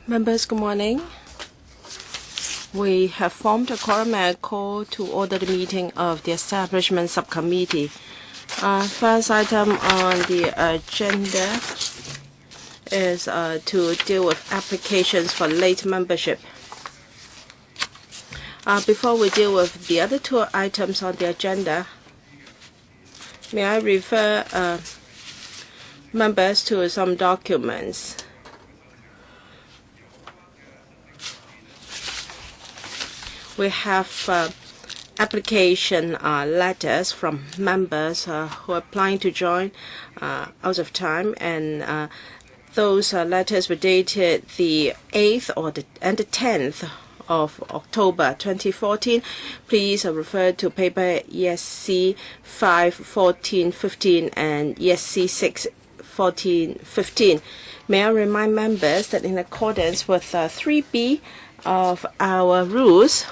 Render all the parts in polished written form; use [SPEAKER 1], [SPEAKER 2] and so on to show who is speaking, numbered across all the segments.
[SPEAKER 1] Members, good morning. We have formed a quorum and call to order the meeting of the Establishment Subcommittee. First item on the agenda is to deal with applications for late membership. Before we deal with the other two items on the agenda, may I refer members to some documents. We have application letters from members who are applying to join out of time, and those letters were dated the 8th and the 10th of October 2014. Please refer to paper ESC 5/14/15 and ESC 6/14/15. May I remind members that in accordance with 3B of our rules,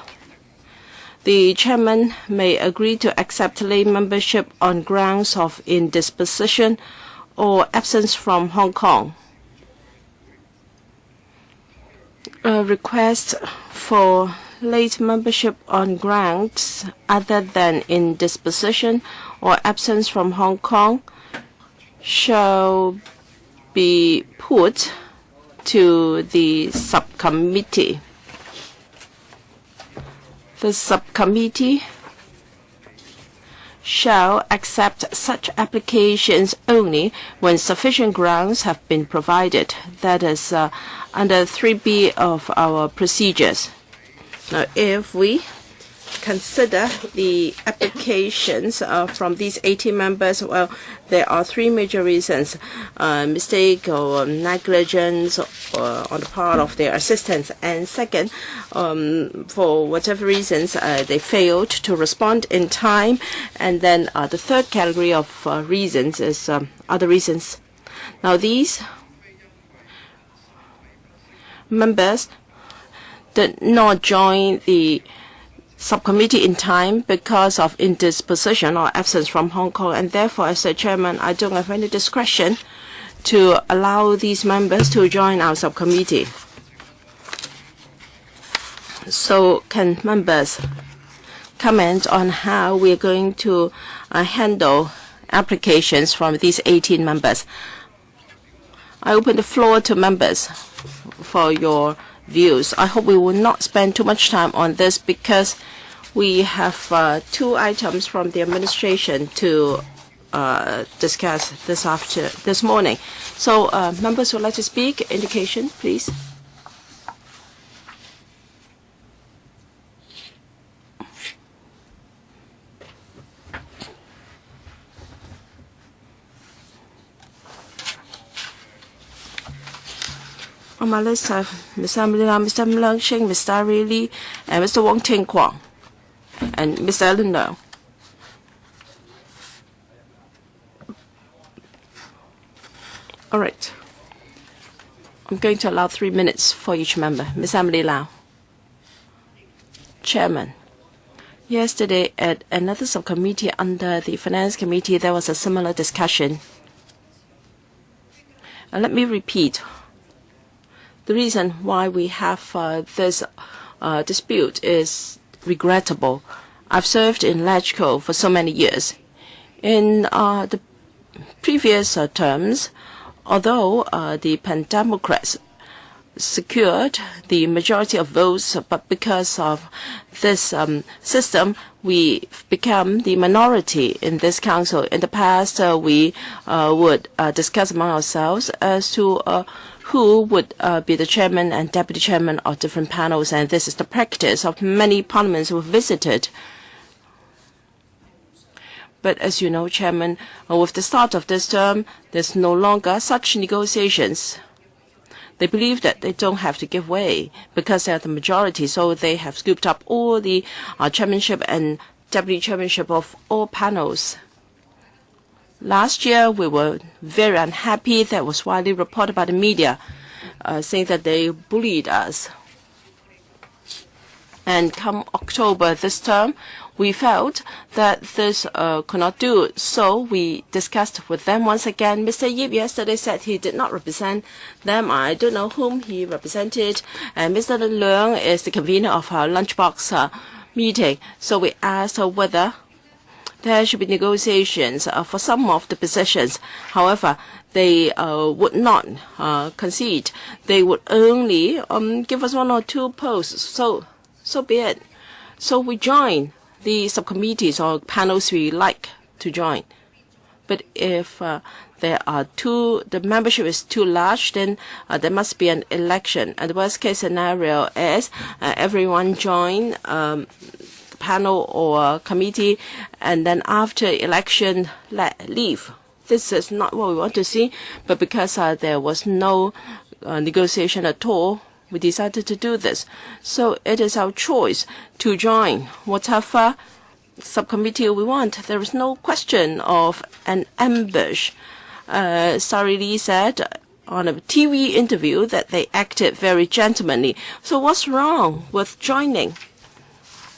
[SPEAKER 1] the chairman may agree to accept lay membership on grounds of indisposition or absence from Hong Kong. A request for late membership on grounds other than indisposition or absence from Hong Kong shall be put to the subcommittee. The subcommittee shall accept such applications only when sufficient grounds have been provided. That is under 3B of our procedures. Now, if we consider the applications from these 18 members, well, there are three major reasons: mistake or negligence on the part of their assistants, and second, for whatever reasons they failed to respond in time, and then the third category of reasons is other reasons. Now, these members did not join the subcommittee in time because of indisposition or absence from Hong Kong, and therefore, as the chairman, I don't have any discretion to allow these members to join our subcommittee. So can members comment on how we are going to handle applications from these 18 members? I open the floor to members for your views. I hope we will not spend too much time on this because we have two items from the administration to discuss this morning. So members who would like to speak, indication, please. On my list, I have Mr. Amlina, Mr. Mlung Shing, Mr. Lee, and Mr. Wong Ting Kwong, and Mr. Ellen Lau. All right. I'm going to allow 3 minutes for each member. Ms. Emily Lau. Chairman, yesterday at another subcommittee under the Finance Committee, there was a similar discussion. Let me repeat. The reason why we have this dispute is regrettable. I've served in LegCo for so many years. In the previous terms, although the Pan-Democrats secured the majority of votes, but because of this system, we become the minority in this council. In the past, we would discuss among ourselves as to who would be the chairman and deputy chairman of different panels, and this is the practice of many parliaments we've visited. But as you know, Chairman, with the start of this term, there's no longer such negotiations. They believe that they don't have to give way because they are the majority, so they have scooped up all the chairmanship and deputy chairmanship of all panels. Last year, we were very unhappy. That was widely reported by the media, saying that they bullied us. And come October this term, we felt that this could not do. So we discussed with them once again. Mr. Yip yesterday said he did not represent them. I don't know whom he represented. And Mr. Leung is the convener of our lunchbox meeting. So we asked whether there should be negotiations for some of the positions. However, they would not concede. They would only give us 1 or 2 posts. So be it. So we join the subcommittees or panels we like to join. But if there are the membership is too large, then there must be an election. And the worst case scenario is everyone join panel or committee, and then after election leave. This is not what we want to see, but because there was no negotiation at all, we decided to do this. So it is our choice to join whatever subcommittee we want. There is no question of an ambush. Sari Lee said on a TV interview that they acted very gentlemanly. So what's wrong with joining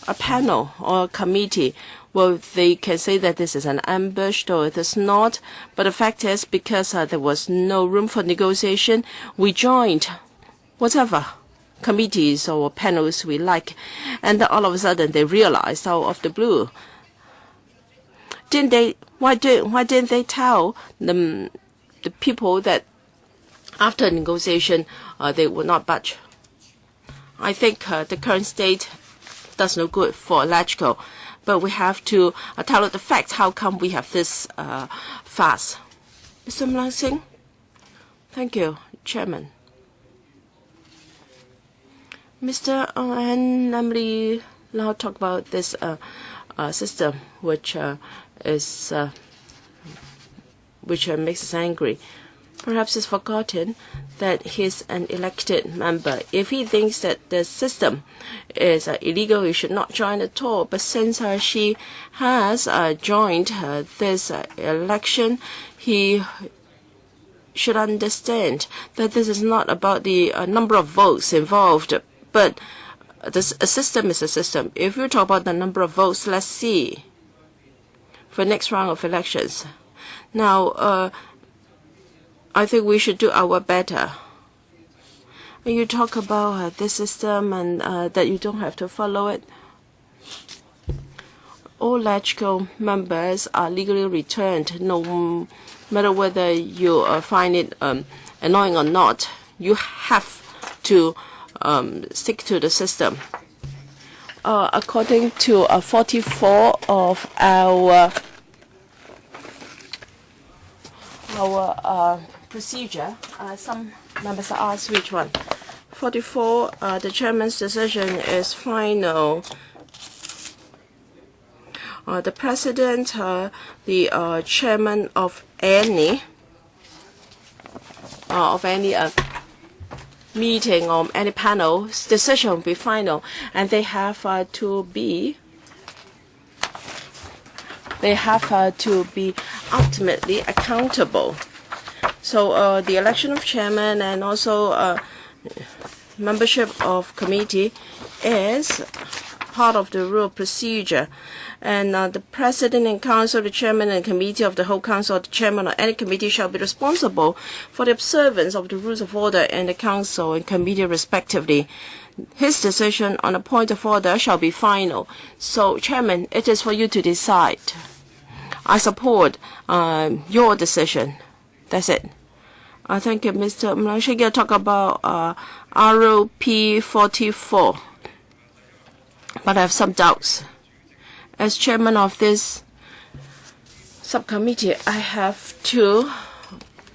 [SPEAKER 1] a panel or a committee? Well, they can say that this is an ambush, or it is not. But the fact is, because there was no room for negotiation, we joined whatever committees or panels we like. And all of a sudden, they realized out of the blue. Why didn't they tell the people that after negotiation, they would not budge? I think the current state does no good for LegCo, but we have to tell the facts. How come we have this fast? Mr. Mlang Singh? Thank you, Chairman. Mr. and Namely now talk about this system which makes us angry. Perhaps it's forgotten that he's an elected member. If he thinks that the system is illegal, he should not join at all. But since she has joined this election, he should understand that this is not about the number of votes involved, but a system is a system. If you talk about the number of votes, let's see for next round of elections. Now, I think we should do our better. When you talk about this system and that you don't have to follow it, all LegCo members are legally returned, no matter whether you find it annoying or not. You have to stick to the system. According to 44 of our procedure, some members are asked which one. 44, the chairman's decision is final. The president, the chairman of any meeting or any panel's decision will be final, and they have to be ultimately accountable. So the election of chairman and also membership of committee is part of the rule of procedure. And the president and council, the chairman and committee of the whole council, or the chairman of any committee shall be responsible for the observance of the rules of order in the council and committee respectively. His decision on a point of order shall be final. So, Chairman, it is for you to decide. I support your decision. That's it. Thank you, Mr. Mlang Singh. I'll talk about ROP 44. But I have some doubts. As chairman of this subcommittee, I have to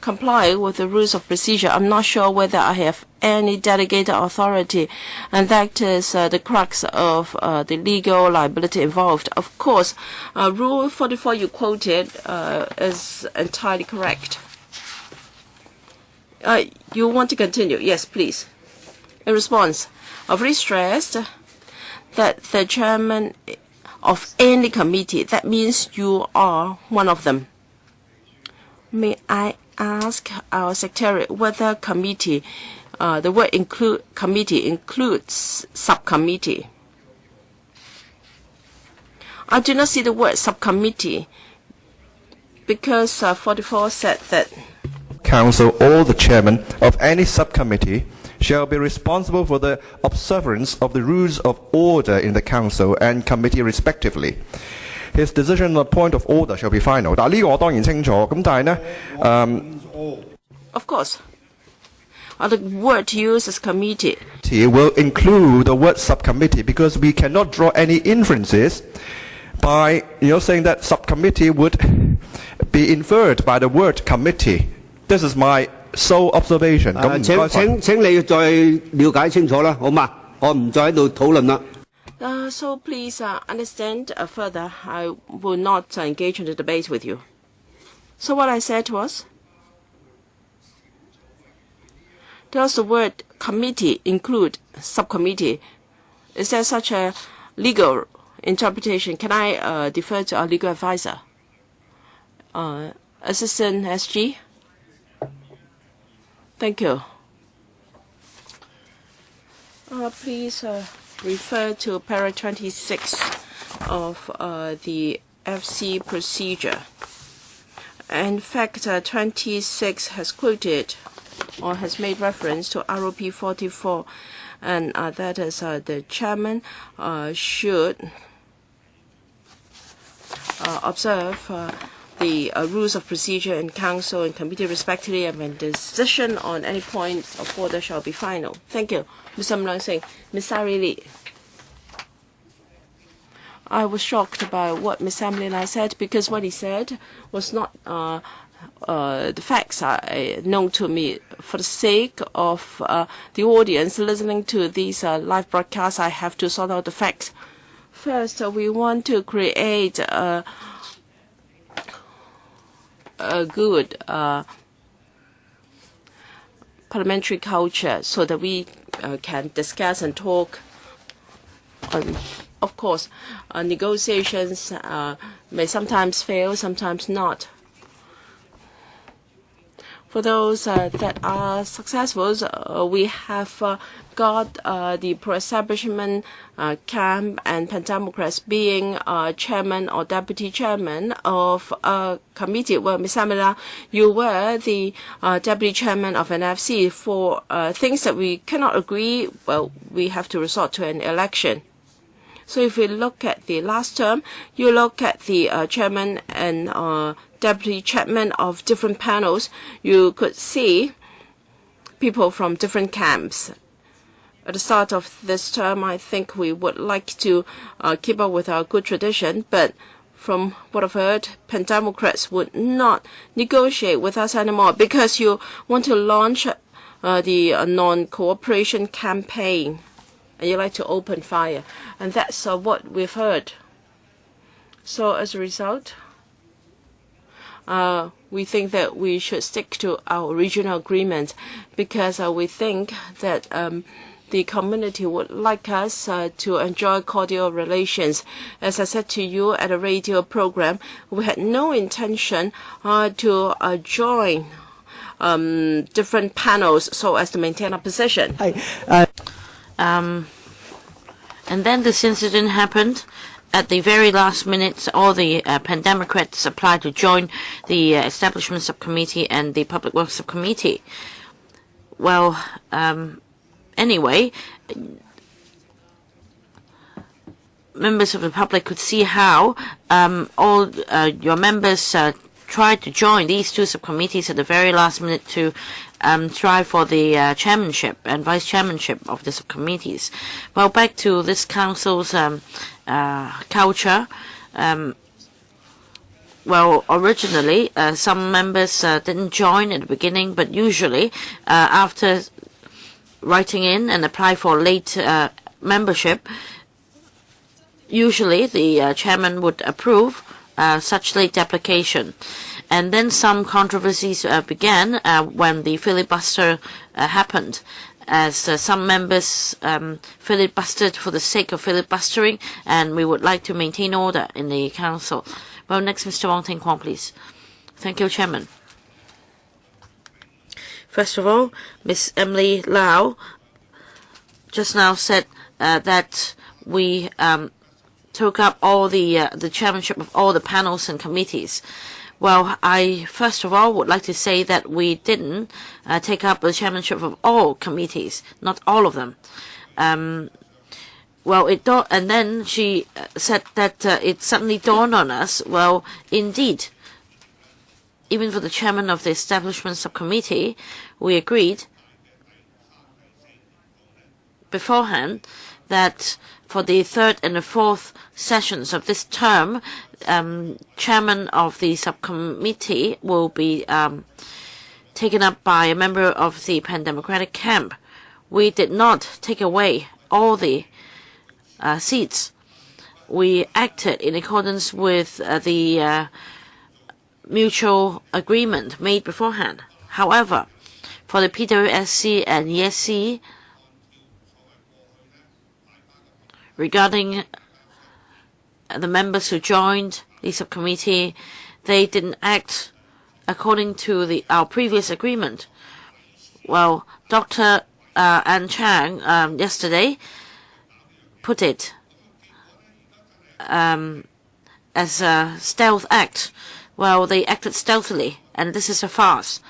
[SPEAKER 1] comply with the rules of procedure. I'm not sure whether I have any delegated authority, and that is the crux of the legal liability involved. Of course, Rule 44 you quoted is entirely correct. You want to continue? Yes, please. In response, I've really stressed that the chairman of any committee, that means you are one of them. May I ask our secretary whether committee, the word committee includes subcommittee? I do not see the word subcommittee because 44 said that
[SPEAKER 2] Council or the chairman of any subcommittee shall be responsible for the observance of the rules of order in the council and committee respectively. His decision on point of order shall be final. 但係呢個我當然清楚。咁但係呢
[SPEAKER 1] ，of course, the word used is committee.
[SPEAKER 2] Will include the word subcommittee because we cannot draw any inferences by saying that subcommittee would be inferred by the word committee. This is my sole observation.
[SPEAKER 3] 請你再了解清楚啦，好嘛？我唔再喺度討論啦。
[SPEAKER 1] So please understand further. I will not engage in the debate with you. So what I said was, does the word committee include subcommittee? Is there such a legal interpretation? Can I defer to our legal advisor? Assistant SG? Thank you. Please refer to paragraph 26 of the FC procedure. In fact, 26 has quoted or has made reference to ROP 44, and that is the chairman should observe the rules of procedure in council and committee respectively, and when decision on any point of order shall be final. Thank you. Ms. Mlang Singh. Ms. Sari Lee. I was shocked by what Ms. Samlin I said because what he said was not the facts are known to me. For the sake of the audience listening to these live broadcasts, I have to sort out the facts. First, we want to create a good parliamentary culture so that we can discuss and talk. Of course, negotiations may sometimes fail, sometimes not. For those that are successful, we have got the pro-establishment camp and Pan-Democrats being chairman or deputy chairman of a committee. Well, Ms. Amila, you were the deputy chairman of an FC. For things that we cannot agree, well, we have to resort to an election. So if we look at the last term, you look at the chairman and deputy chairman of different panels, you could see people from different camps. At the start of this term, I think we would like to keep up with our good tradition, but from what I've heard, Pan-Democrats would not negotiate with us anymore because you want to launch the non-cooperation campaign. And you like to open fire. And that's what we've heard. So as a result, we think that we should stick to our original agreement because we think that the community would like us to enjoy cordial relations. As I said to you at a radio program, we had no intention to join different panels so as to maintain our position.
[SPEAKER 4] And then this incident happened. At the very last minute, all the Pan-Democrats applied to join the Establishment Subcommittee and the Public Works Subcommittee. Well, anyway, members of the public could see how all your members tried to join these two subcommittees at the very last minute to strive for the chairmanship and vice chairmanship of the subcommittees. Well, back to this council's culture. Well, originally, some members didn't join at the beginning, but usually, after writing in and apply for late membership, usually the chairman would approve such late application. And then some controversies began when the filibuster happened, as some members filibustered for the sake of filibustering, and we would like to maintain order in the council. Well, next, Mr. Wong Ting Kwong, please. Thank you, Chairman. First of all, Ms. Emily Lau just now said that we took up all the chairmanship of all the panels and committees. Well, I first of all would like to say that we didn't take up the chairmanship of all committees, not all of them. Well, and then she said that it suddenly dawned on us. Well, indeed, even for the chairman of the establishment subcommittee, we agreed beforehand that for the third and the fourth sessions of this term, chairman of the subcommittee will be taken up by a member of the pan-democratic camp. We did not take away all the seats. We acted in accordance with the mutual agreement made beforehand. However, for the PWSC and ESC, regarding the members who joined the subcommittee, they didn't act according to our previous agreement. Well, Dr. Ann Chang yesterday put it as a stealth act. Well, they acted stealthily, and this is a farce.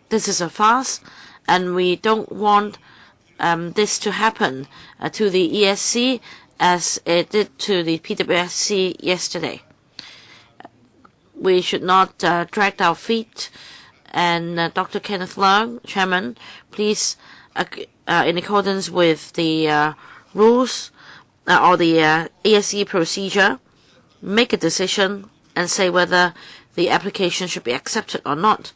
[SPEAKER 4] This is a farce, and we don't want this to happen to the ESC as it did to the PWSC yesterday. We should not drag our feet. And Dr. Kenneth Leung, Chairman, please, in accordance with the rules or the ESC procedure, make a decision and say whether the application should be accepted or not.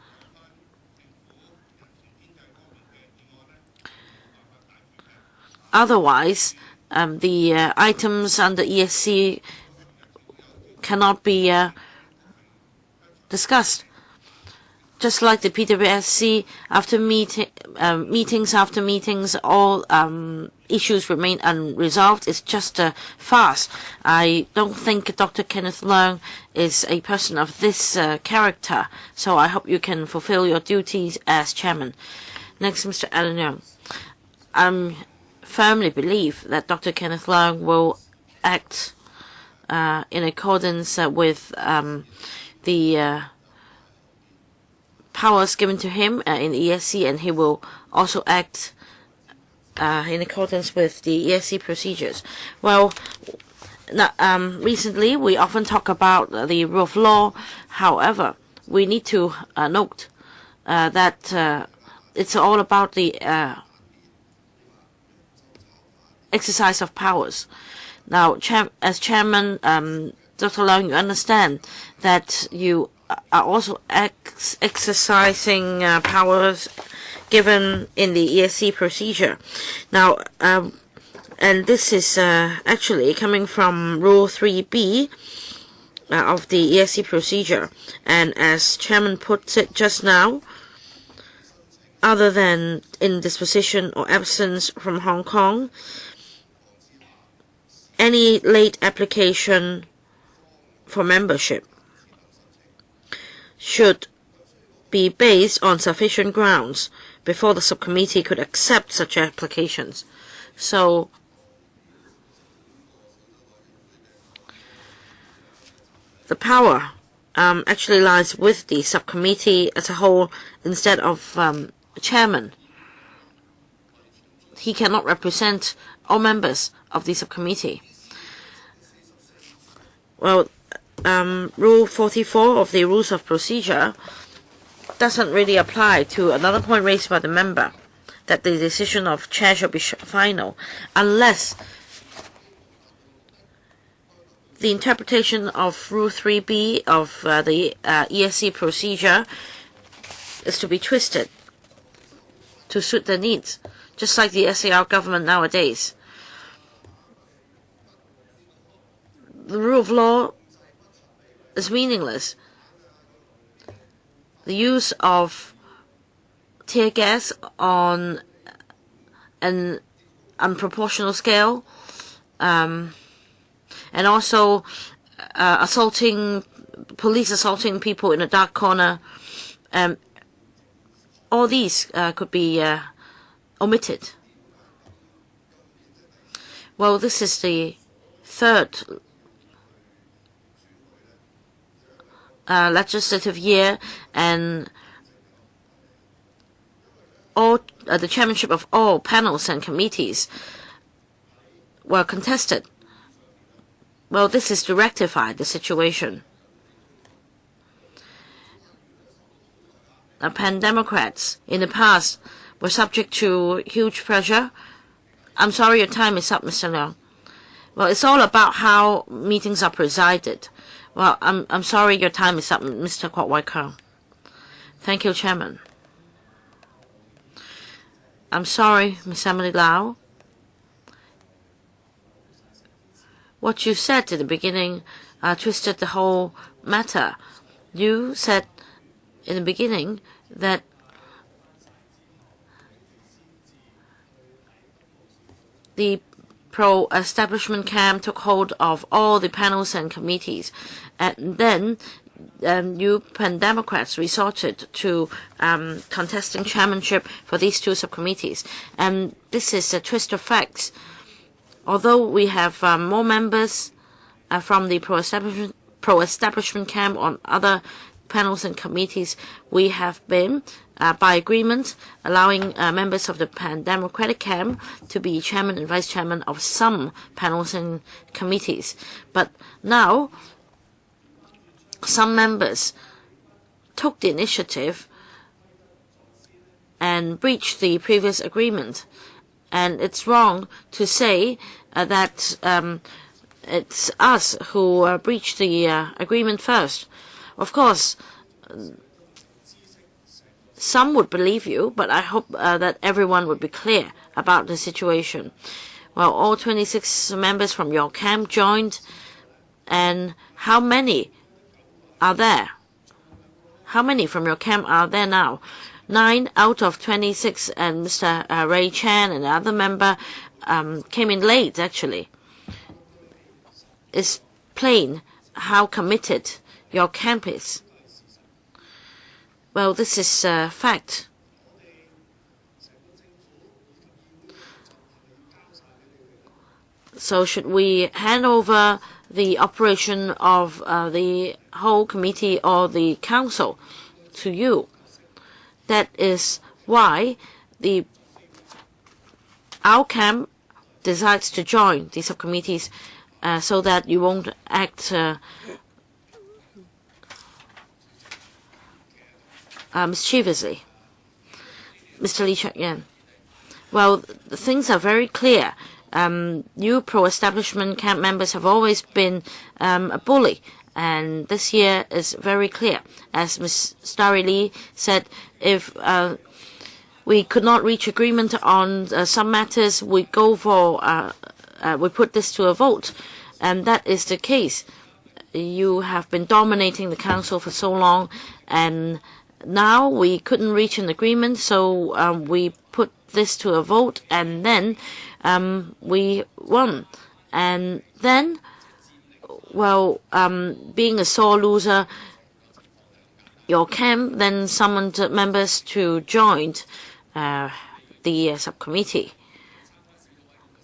[SPEAKER 4] Otherwise, the items under ESC cannot be discussed. Just like the PWSC, after meetings after meetings, all issues remain unresolved. It's just a farce. I don't think Dr. Kenneth Leung is a person of this character, so I hope you can fulfill your duties as chairman. Next, Mr. Alan Young. I firmly believe that Dr. Kenneth Leung will act in accordance with the powers given to him in the ESC, and he will also act in accordance with the ESC procedures. Well, recently we often talk about the rule of law. However, we need to note that it's all about the exercise of powers. Now, as chairman, Dr. Leung, you understand that you are also exercising powers given in the ESC procedure. Now, and this is actually coming from Rule 3B of the ESC procedure. And as chairman puts it just now, other than indisposition or absence from Hong Kong, any late application for membership should be based on sufficient grounds before the subcommittee could accept such applications. So the power actually lies with the subcommittee as a whole instead of chairman. He cannot represent all members of the subcommittee. Well, Rule 44 of the Rules of Procedure doesn't really apply to another point raised by the member, that the decision of chair shall be final, unless the interpretation of Rule 3B of the ESC procedure is to be twisted to suit their needs, just like the SAR government nowadays. The rule of law is meaningless. The use of tear gas on an unproportional scale, and also police assaulting people in a dark corner, all these could be omitted. Well, this is the third legislative year, and all the chairmanship of all panels and committees were contested. Well, this is to rectify the situation. Pan-Democrats in the past were subject to huge pressure. I'm sorry, your time is up, Mr. Leung. Well, it's all about how meetings are presided. Well, I'm sorry, your time is up, Mr. Kwok Wai Keung. Thank you, Chairman. I'm sorry, Ms. Emily Lau. What you said at the beginning twisted the whole matter. You said in the beginning that the pro-establishment camp took hold of all the panels and committees, and then you Pan-Democrats resorted to contesting chairmanship for these two subcommittees. And this is a twist of facts. Although we have more members from the pro-establishment camp on other panels and committees, we have been, by agreement, allowing members of the Pan-Democratic camp to be chairman and vice chairman of some panels and committees. But now, some members took the initiative and breached the previous agreement. And it's wrong to say that it's us who breached the agreement first. Of course, some would believe you, but I hope that everyone would be clear about the situation. Well, all 26 members from your camp joined, and how many are there? How many from your camp are there now? 9 out of 26, and Mr. Ray Chan and another member came in late, actually. It's plain how committed your camp is. Well, this is a fact. So should we hand over the operation of the whole committee or the council to you? That is why our camp decides to join the subcommittees so that you won't act mischievously. Mr. Lee Chuk-yen. Well, things are very clear. You pro-establishment camp members have always been a bully, and this year is very clear. As Ms. Starry Lee said, if we could not reach agreement on some matters, we go for we put this to a vote, and that is the case. You have been dominating the council for so long, and now we couldn't reach an agreement, so we put this to a vote, and then we won. And then, well, being a sore loser, your camp then summoned members to join the subcommittee.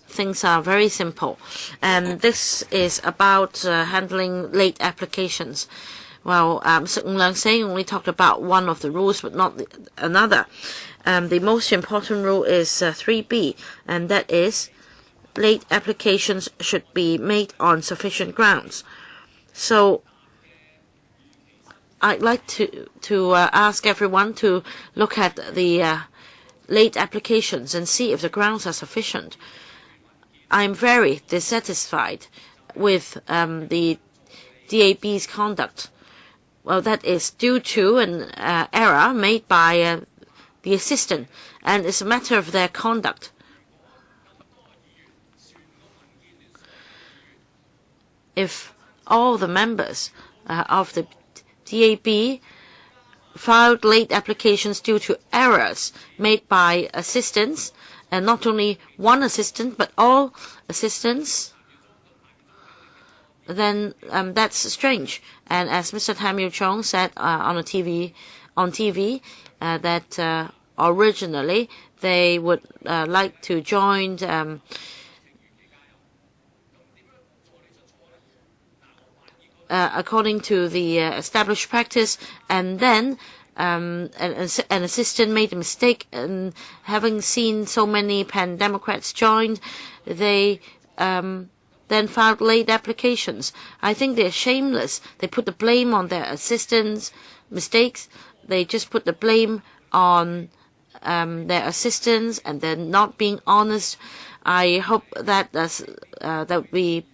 [SPEAKER 4] Things are very simple. And this is about handling late applications. Well, Mr. Ng Leung Seng only talked about one of the rules, but not another. The most important rule is 3B, and that is late applications should be made on sufficient grounds. So I'd like to ask everyone to look at the late applications and see if the grounds are sufficient. I'm very dissatisfied with the DAB's conduct. Well, that is due to an error made by the assistant, and it's a matter of their conduct. If all the members of the DAB filed late applications due to errors made by assistants, and not only one assistant but all assistants, then that's strange. And as Mr. Tam Yu Chong said on TV, that originally they would like to join according to the established practice, and then an assistant made a mistake, and having seen so many Pan-Democrats joined, they then filed late applications. I think they're shameless. They put the blame on their assistants' mistakes. They just put the blame on their assistants, and they're not being honest. I hope that that we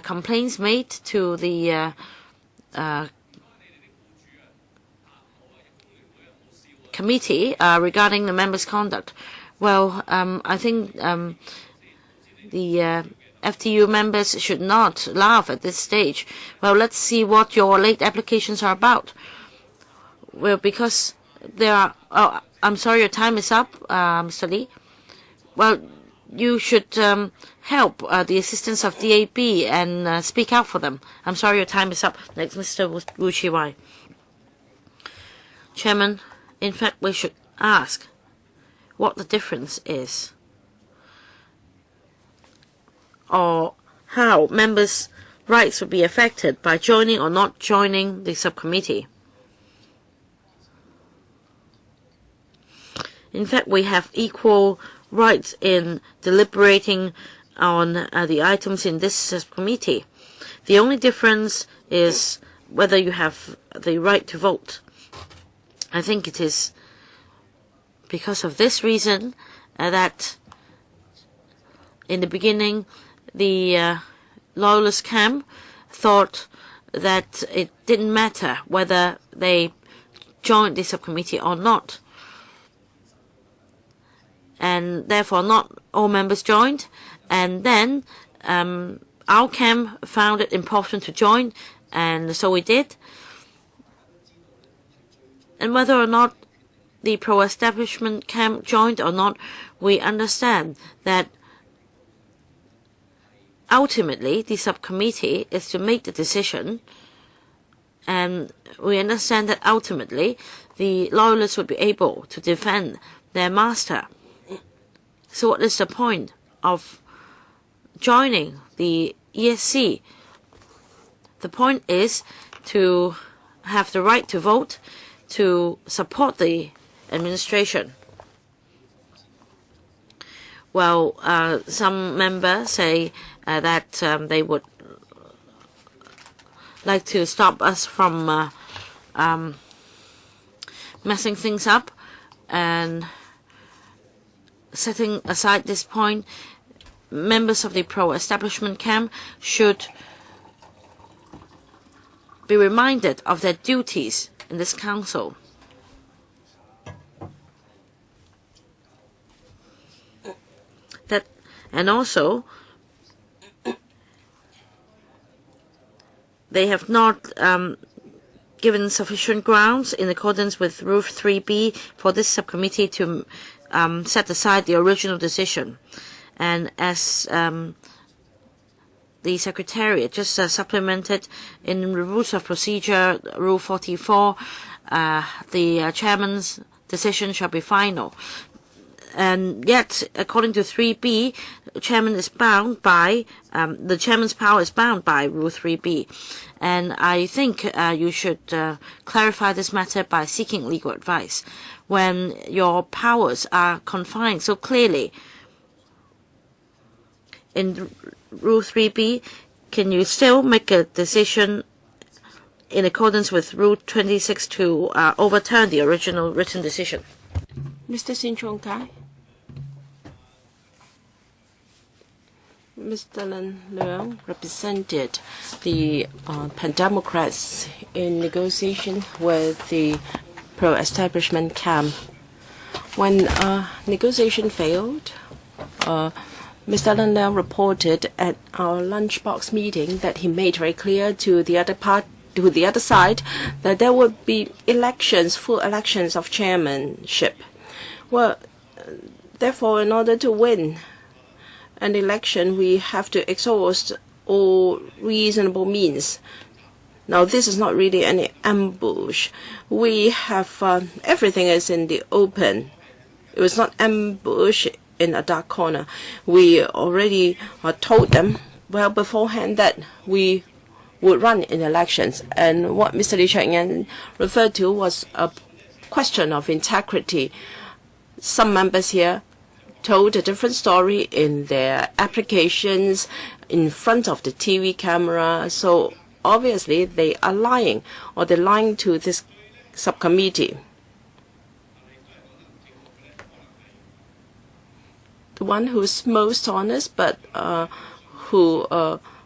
[SPEAKER 4] complaints made to the committee regarding the members' conduct. Well, I think the FTU members should not laugh at this stage. Well, let's see what your late applications are about. Well, because there are... Oh, I'm sorry, your time is up, Mr. Lee. Well, you should help the assistants of DAB and speak out for them. I'm sorry, your time is up. Next, Mr. Wu Chi-wai. Chairman, in fact, we should ask what the difference is, or how members' rights would be affected by joining or not joining the subcommittee. In fact, we have equal rights in deliberating on the items in this subcommittee. The only difference is whether you have the right to vote. I think it is because of this reason that in the beginning the loyalist camp thought that it didn't matter whether they joined the subcommittee or not, and therefore not all members joined. And then our camp found it important to join, and so we did. And whether or not the pro-establishment camp joined or not, we understand that ultimately the subcommittee is to make the decision, and we understand that ultimately the loyalists would be able to defend their master. So what is the point of joining the ESC? The point is to have the right to vote, to support the administration. Well, some members say that they would like to stop us from messing things up, and setting aside this point, members of the pro-establishment camp should be reminded of their duties in this council. And also, they have not given sufficient grounds in accordance with Rule 3B for this subcommittee to set aside the original decision. And as the Secretariat just supplemented in the Rules of Procedure, Rule 44, the Chairman's decision shall be final. And yet, according to 3B, the Chairman is bound by, the Chairman's power is bound by Rule 3B. And I think you should clarify this matter by seeking legal advice. When your powers are confined so clearly in Rule 3B, can you still make a decision in accordance with Rule 26 to overturn the original written decision?
[SPEAKER 1] Mr. Sin Chung Kai. Mr. Len Leung represented the Pan-Democrats in negotiation with the pro-establishment camp. When negotiation failed, Mr. Len Leung reported at our lunchbox meeting that he made very clear to the other side that there would be elections, full elections of chairmanship. Well, therefore, in order to win an election, we have to exhaust all reasonable means. Now, this is not really any ambush. We have everything is in the open. It was not ambush in a dark corner. We already told them well beforehand that we would run in elections. And what Mr. Lee Cheng-yen referred to was a question of integrity. Some members here told a different story in their applications in front of the TV camera. So obviously they are lying, or they're lying to this subcommittee. The one who's most honest but who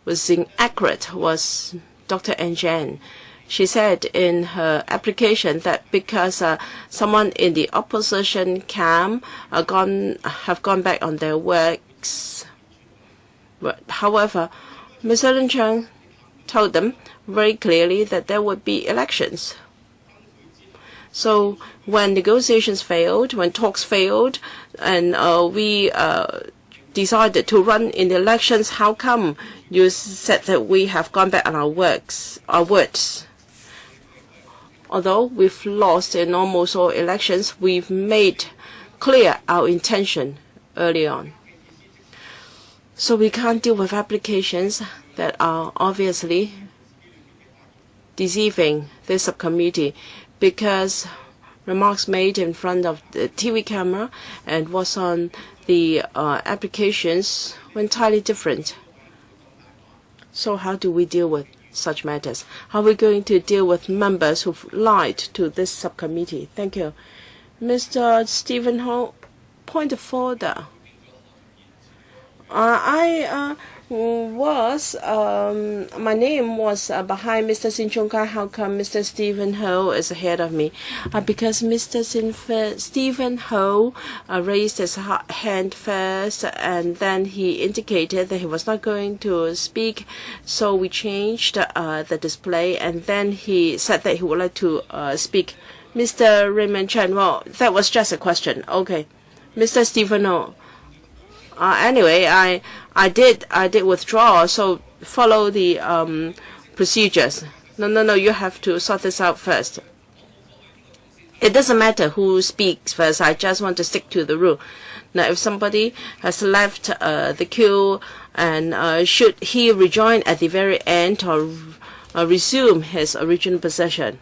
[SPEAKER 1] was inaccurate was Dr. N. Jen. She said in her application that because someone in the opposition camp have gone back on their works. However, Mr. Lin Cheng told them very clearly that there would be elections. So when negotiations failed, when talks failed, and we decided to run in the elections, how come you said that we have gone back on our words? Although we've lost in almost all elections, we've made clear our intention early on. So we can't deal with applications that are obviously deceiving this subcommittee, because remarks made in front of the TV camera and what's on the applications were entirely different. So how do we deal with such matters? How are we going to deal with members who've lied to this subcommittee? Thank you. Mr. Stephen Ho, point of order. My name was behind Mr. Sin Chung Kai. How come Mr. Stephen Ho is ahead of me? Because Mr. Stephen Ho raised his hand first, and then he indicated that he was not going to speak. So we changed the display, and then he said that he would like to speak. Mr. Raymond Chen, well, that was just a question. Okay. Mr. Stephen Ho. Anyway, I did withdraw, so follow the procedures. No, you have to sort this out first. It doesn't matter who speaks first. I just want to stick to the rule. Now, if somebody has left the queue, and should he rejoin at the very end or resume his original position?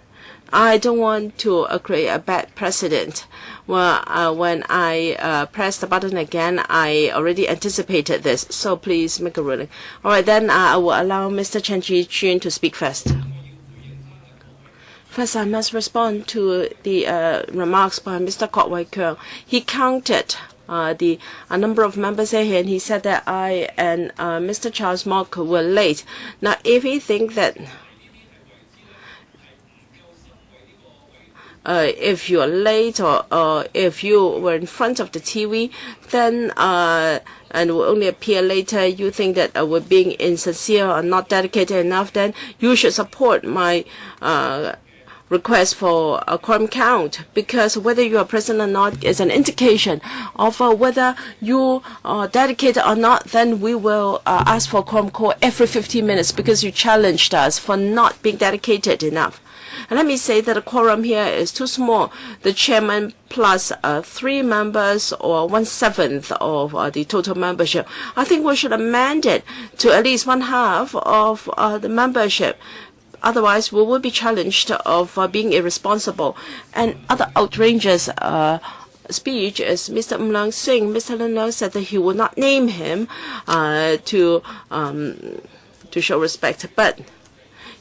[SPEAKER 1] I don't want to create a bad precedent. Well, when I press the button again, I already anticipated this. So please make a ruling. All right, then I will allow Mr. Chen Chi-chun to speak first. First, I must respond to the remarks by Mr. Kok Wai Keung. He counted a number of members here, and he said that I and Mr. Charles Mok were late. Now, if he thinks that if you are late or if you were in front of the TV, then and will only appear later, you think that we're being insincere or not dedicated enough, then you should support my request for a quorum count, because whether you are present or not is an indication of whether you are dedicated or not. Then we will ask for a quorum call every 15 minutes because you challenged us for not being dedicated enough. And let me say that the quorum here is too small. The chairman plus 3 members, or 1/7 of the total membership. I think we should amend it to at least 1/2 of the membership. Otherwise, we will be challenged of being irresponsible. And other outrageous speech is Mr. Leung Sing. Mr. Leung said that he would not name him to show respect, but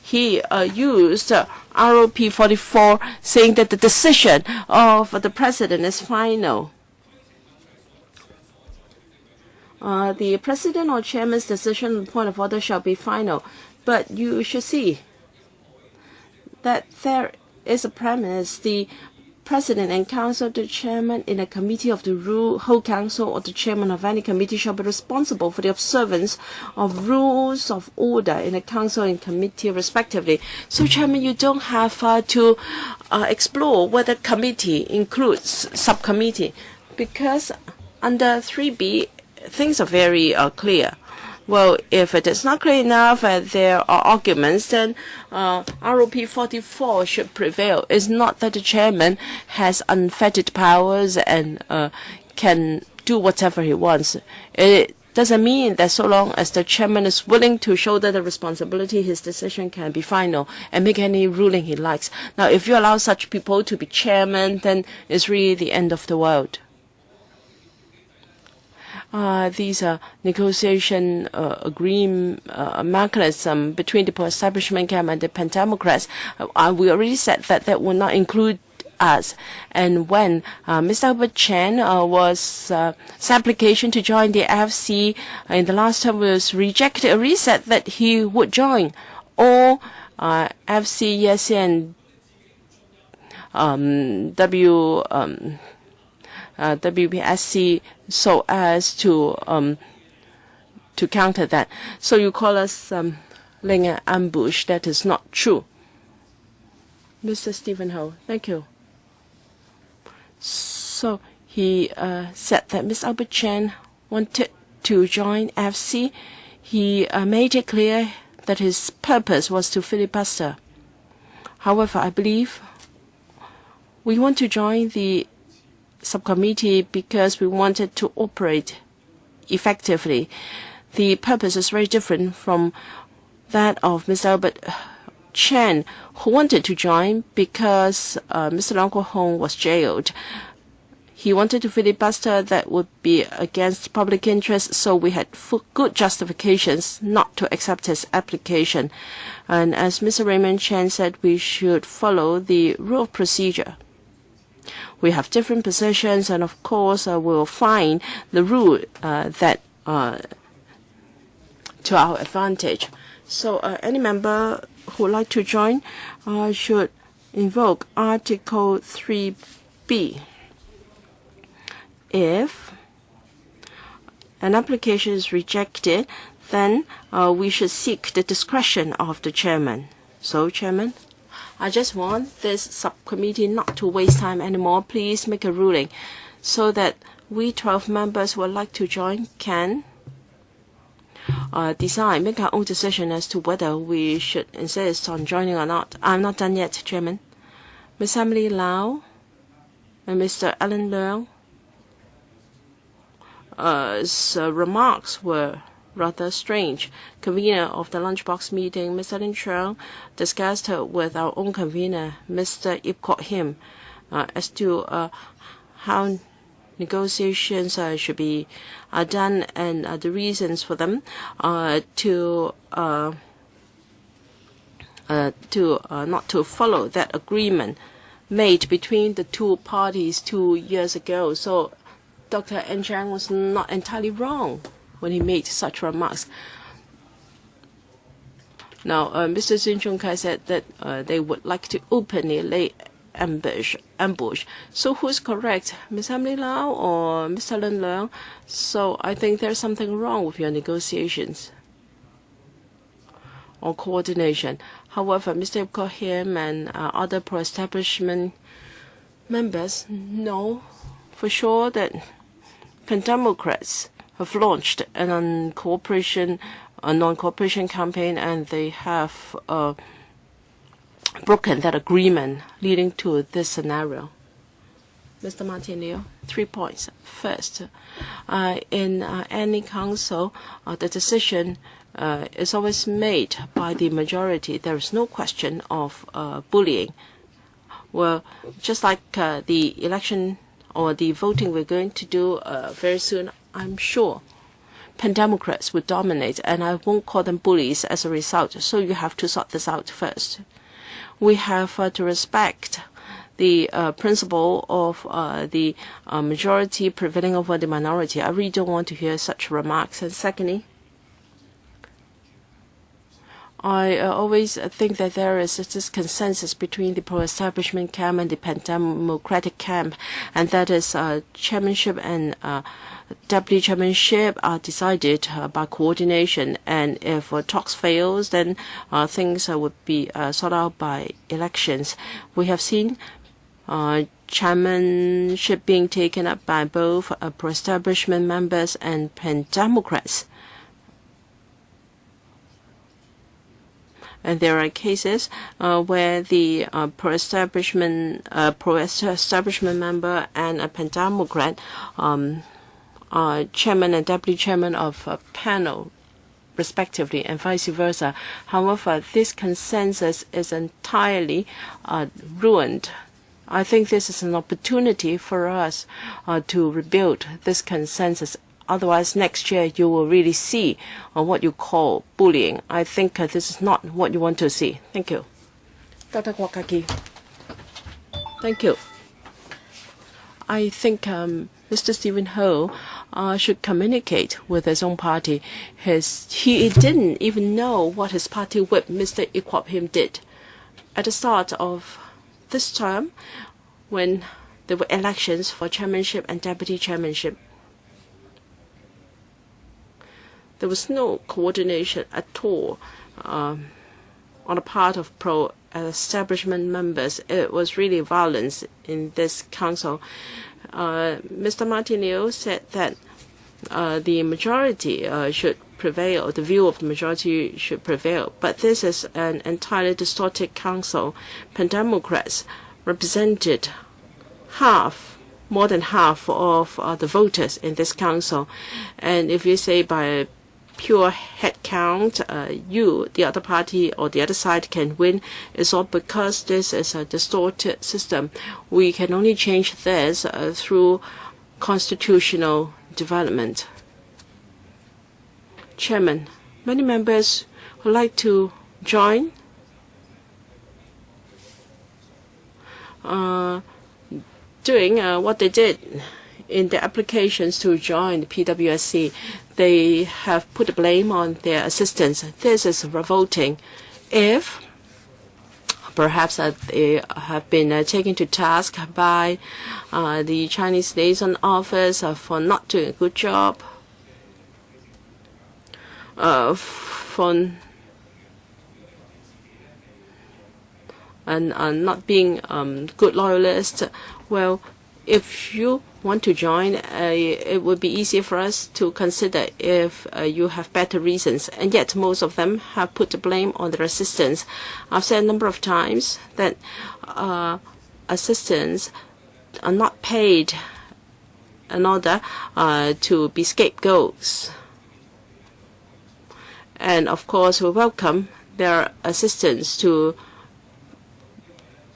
[SPEAKER 1] he used ROP 44, saying that the decision of the president is final. The president or chairman's decision on point of order shall be final, but you should see that there is a premise. The president and council, the chairman in a committee of the whole council, or the chairman of any committee shall be responsible for the observance of rules of order in a council and committee respectively. So, chairman, you don't have to explore whether committee includes subcommittee, because under 3B, things are very clear. Well, if it is not clear enough and there are arguments, then ROP 44 should prevail. It's not that the chairman has unfettered powers and can do whatever he wants. doesn't mean that so long as the chairman is willing to shoulder the responsibility, his decision can be final and make any ruling he likes. Now, if you allow such people to be chairman, then it's really the end of the world. These negotiation agreement mechanism between the pro-establishment camp and the Pan-Democrats, we already said that will not include us. And when Mr. Albert Chan his application to join the AFC in the last term was rejected, already said that he would join all AFC, ESC, and WPSC so as to counter that. So you call us laying an ambush. That is not true. Mr. Stephen Ho, thank you. So he said that Mr. Albert Chan wanted to join AFC. He made it clear that his purpose was to filibuster. However, I believe we want to join the subcommittee because we wanted to operate effectively. The purpose is very different from that of Mr. Albert Chan, who wanted to join because Mr. Leung Kwok-hong was jailed. He wanted to filibuster that would be against public interest, so we had good justifications not to accept his application. And as Mr. Raymond Chan said, we should follow the rule of procedure. We have different positions, and of course, we'll find the rule that to our advantage. So any member who would like to join should invoke Article 3B. If an application is rejected, then we should seek the discretion of the chairman. So, Chairman, I just want this subcommittee not to waste time anymore. Please make a ruling so that we 12 members who would like to join can decide, make our own decision as to whether we should insist on joining or not. I'm not done yet, Chairman. Ms. Emily Lau and Mr. Alan Leung remarks were rather strange. Convener of the lunchbox meeting, Mr. Lin Chuang, discussed with our own convener, Mr. Ip Kok Him, as to how negotiations should be done and the reasons for them to not to follow that agreement made between the two parties 2 years ago. So Dr. N. Chang was not entirely wrong when he made such remarks. Now, Mr. Sun Chung Kai said that they would like to openly lay ambush. So who's correct, Ms. Emily Lau or Mr. Lin Leung? So I think there's something wrong with your negotiations or coordination. However, Mr. Ip Kok Him and other pro-establishment members know for sure that Pan-Democrats have launched a non-cooperation campaign, and they have broken that agreement, leading to this scenario. Mr. Martin Liu, 3 points. First, in any council, the decision is always made by the majority. There is no question of bullying. Well, just like the election or the voting we're going to do very soon, I'm sure Pan-Democrats would dominate, and I won't call them bullies as a result. So you have to sort this out first. We have to respect the principle of the majority prevailing over the minority. I really don't want to hear such remarks. And secondly, I always think that there is this consensus between the pro-establishment camp and the pan-democratic camp, and that is chairmanship and deputy chairmanship are decided by coordination. And if talks fails, then things would be sorted out by elections. We have seen chairmanship being taken up by both pro-establishment members and pan-democrats. And there are cases where the pro-establishment member and a pan-democrat chairman and deputy chairman of a panel, respectively, and vice versa. However, this consensus is entirely ruined. I think this is an opportunity for us to rebuild this consensus. Otherwise, next year you will really see what you call bullying. I think this is not what you want to see. Thank you. Dr. Kwakaki. Thank you. I think Mr. Stephen Ho should communicate with his own party. He didn't even know what his party whip, Mr. Ikwap Him, did. At the start of this term, when there were elections for chairmanship and deputy chairmanship, there was no coordination at all on the part of pro-establishment members. It was really violence in this council. Mr. Martinez said that the majority should prevail, the view of the majority should prevail. But this is an entirely distorted council. Pan-Democrats represented more than half of the voters in this council. And if you say by pure head count, the other party or the other side can win, it's all because this is a distorted system. We can only change this through constitutional development. Chairman, many members would like to join doing what they did in their applications to join the PWSC. They have put the blame on their assistants. This is revolting. If perhaps they have been taken to task by the Chinese liaison office for not doing a good job, for and not being good loyalists. Well, if you want to join, it would be easier for us to consider if you have better reasons. And yet most of them have put the blame on their assistants. I've said a number of times that assistants are not paid in order to be scapegoats. And of course, we welcome their assistants to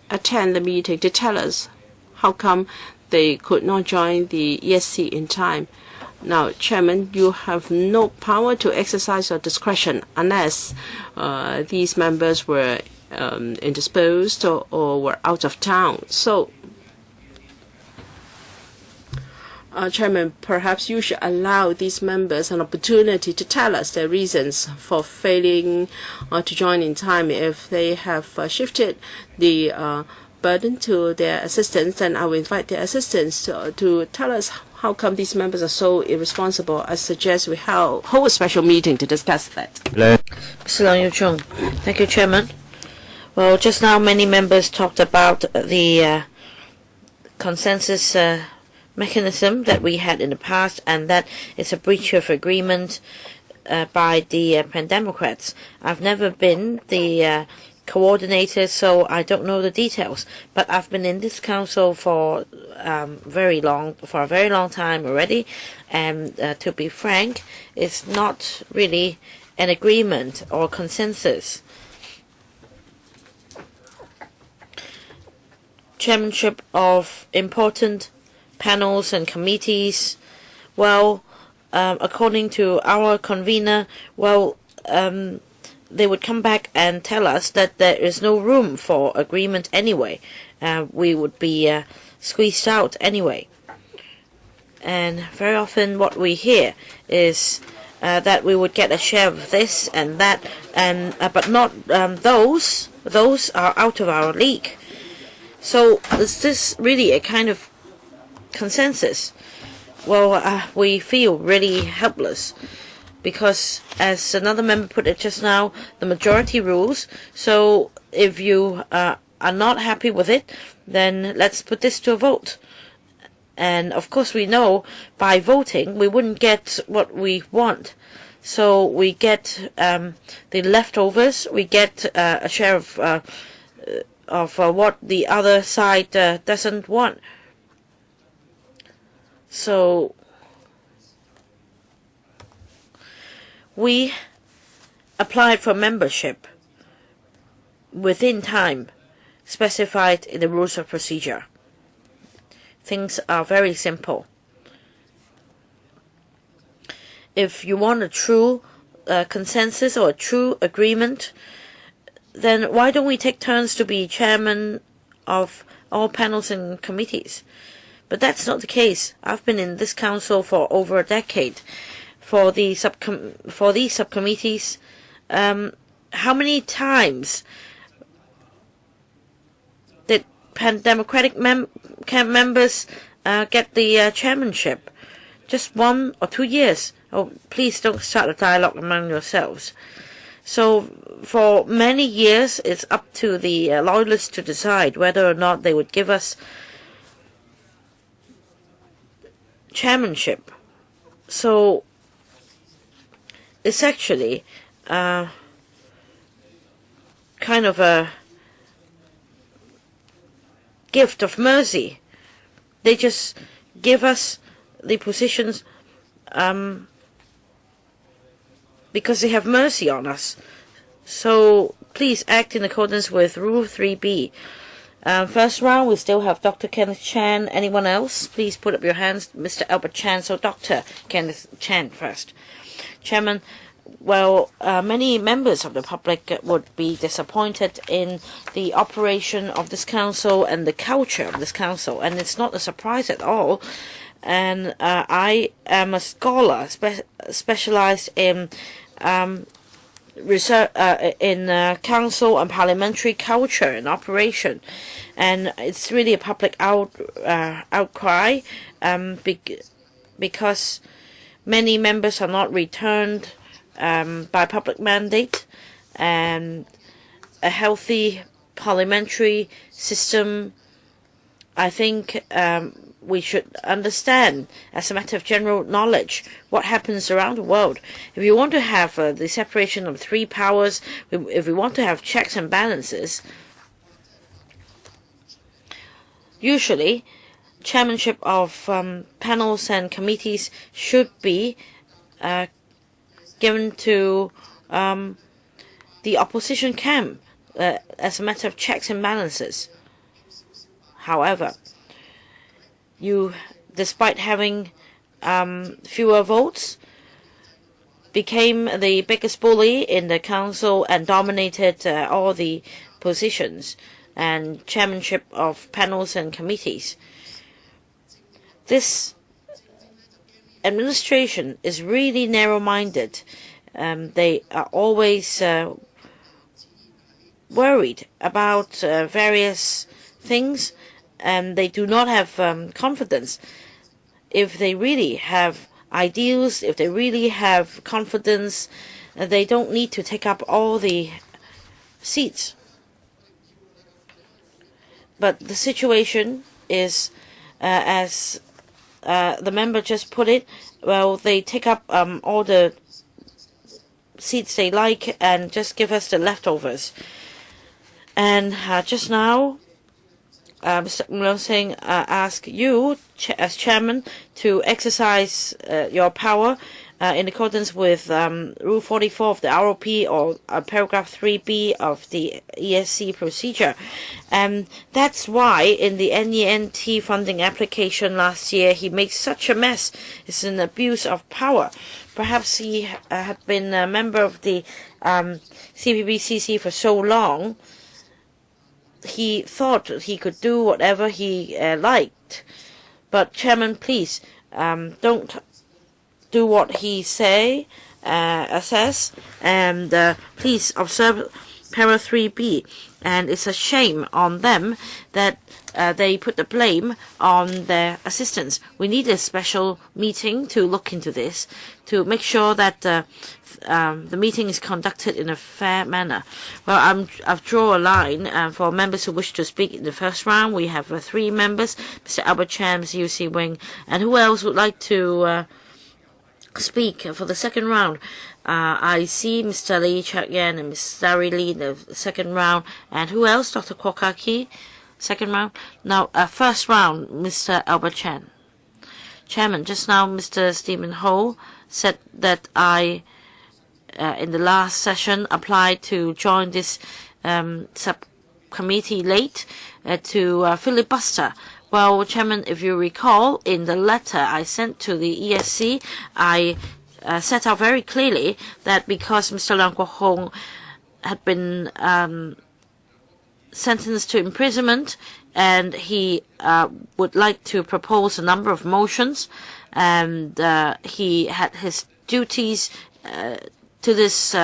[SPEAKER 1] attend the meeting to tell us how come they could not join the ESC in time. Now, Chairman, you have no power to exercise your discretion unless these members were indisposed or were out of town. So, Chairman, perhaps you should allow these members an opportunity to tell us their reasons for failing to join in time. If they have shifted the burden to their assistants, then I will invite their assistants to tell us how come these members are so irresponsible. I suggest we hold a special meeting to discuss that.
[SPEAKER 4] Mr. Leung Yiu-chung. Thank you, Chairman. Well, just now many members talked about the consensus mechanism that we had in the past, and that is a breach of agreement by the Pan-Democrats. I've never been the coordinator, so I don't know the details. But I've been in this council for a very long time already, and to be frank, it's not really an agreement or consensus. Chairmanship of important panels and committees, well, according to our convener, well, they would come back and tell us that there is no room for agreement anyway. We would be squeezed out anyway. And very often what we hear is that we would get a share of this and that, and but not those. Those are out of our league. So is this really a kind of consensus? Well, we feel really helpless because, as another member put it just now, the majority rules. So if you are not happy with it, then let's put this to a vote. And of course we know by voting we wouldn't get what we want. So we get the leftovers, we get a share of what the other side doesn't want. So we applied for membership within time specified in the rules of procedure. Things are very simple. If you want a true consensus or a true agreement, then why don't we take turns to be chairman of all panels and committees? But that's not the case. I've been in this council for over a decade. For these subcommittees, how many times did Democratic members get the chairmanship? Just 1 or 2 years. Oh, please don't start a dialogue among yourselves. So for many years, it's up to the loyalists to decide whether or not they would give us chairmanship. So it's actually kind of a gift of mercy. They just give us the positions because they have mercy on us. So please act in accordance with Rule 3B. First round, we still have Dr. Kenneth Chan. Anyone else? Please put up your hands. Mr. Albert Chan. So Dr. Kenneth Chan first. Chairman, well, many members of the public would be disappointed in the operation of this council and the culture of this council, and it's not a surprise at all. And I am a scholar specialized in research in council and parliamentary culture and operation, and it's really a public outcry because many members are not returned by public mandate, and a healthy parliamentary system, I think we should understand as a matter of general knowledge what happens around the world. If you want to have the separation of 3 powers, if we want to have checks and balances, usually chairmanship of panels and committees should be given to the opposition camp as a matter of checks and balances. However, you, despite having fewer votes, became the biggest bully in the council and dominated all the positions and chairmanship of panels and committees. This administration is really narrow-minded. They are always worried about various things, and they do not have confidence. If they really have ideals, if they really have confidence, they don't need to take up all the seats. But the situation is, as the member just put it, well, they take up all the seats they like and just give us the leftovers. And just now, Mr. Nguyen Singh asked you, as chairman, to exercise your power in accordance with Rule 44 of the ROP or Paragraph 3B of the ESC procedure. And that's why in the NENT funding application last year, he made such a mess. It's an abuse of power. Perhaps he had been a member of the CPBCC for so long, he thought he could do whatever he liked. But Chairman, please don't do what he says, and please observe Para 3B. And it's a shame on them that they put the blame on their assistants. We need a special meeting to look into this, to make sure that the meeting is conducted in a fair manner. Well, I've drawn a line for members who wish to speak in the first round. We have 3 members, Mr. Albert Chan, Mr. U.C. Wing, and who else would like to speak for the second round? I see Mr. Lee Chak-yan and Ms. Sari Lee in the second round. And who else? Dr. Kwok Ka-ki, second round. Now, first round, Mr. Albert Chan. Chairman, just now Mr. Stephen Ho said that I in the last session applied to join this subcommittee late to filibuster. Well, Chairman, if you recall, in the letter I sent to the ESC, I set out very clearly that because Mr. Leung Kwok-hong had been sentenced to imprisonment, and he would like to propose a number of motions, and he had his duties to his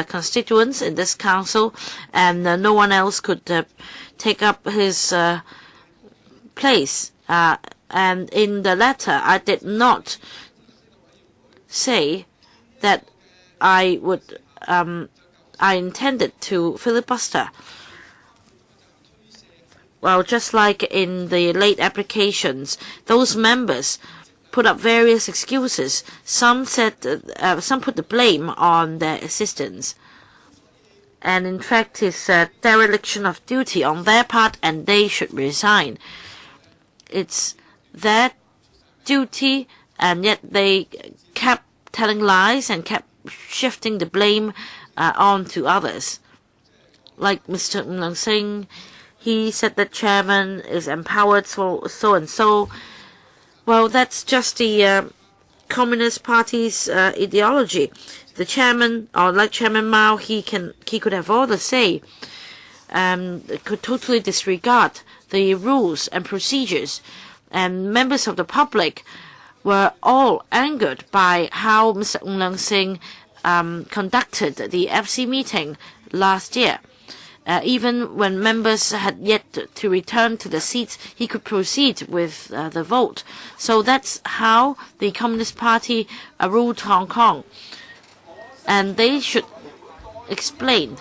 [SPEAKER 4] constituents in this council, and no one else could take up his place. And in the letter, I did not say that I intended to filibuster. Well, just like in the late applications, those members put up various excuses. Some said, some put the blame on their assistants, and in fact, it's a dereliction of duty on their part, and they should resign. It's their duty, and yet they kept telling lies and kept shifting the blame on to others. Like Mr. Leung Sing, he said the chairman is empowered so and so. Well, that's just the Communist Party's ideology. The chairman, or like Chairman Mao, he could have all the say, could totally disregard the rules and procedures, and members of the public were all angered by how Mr. Leung Sing conducted the FC meeting last year. Even when members had yet to return to the seats, he could proceed with the vote. So that's how the Communist Party ruled Hong Kong. And they should explain.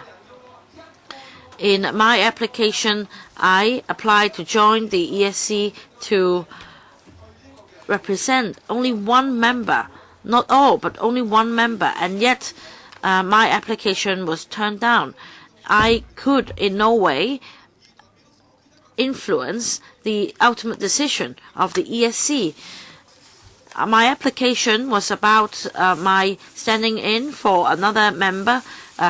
[SPEAKER 4] In my application, I applied to join the ESC to represent only one member, not all, but only one member, and yet my application was turned down. I could in no way influence the ultimate decision of the ESC. My application was about my standing in for another member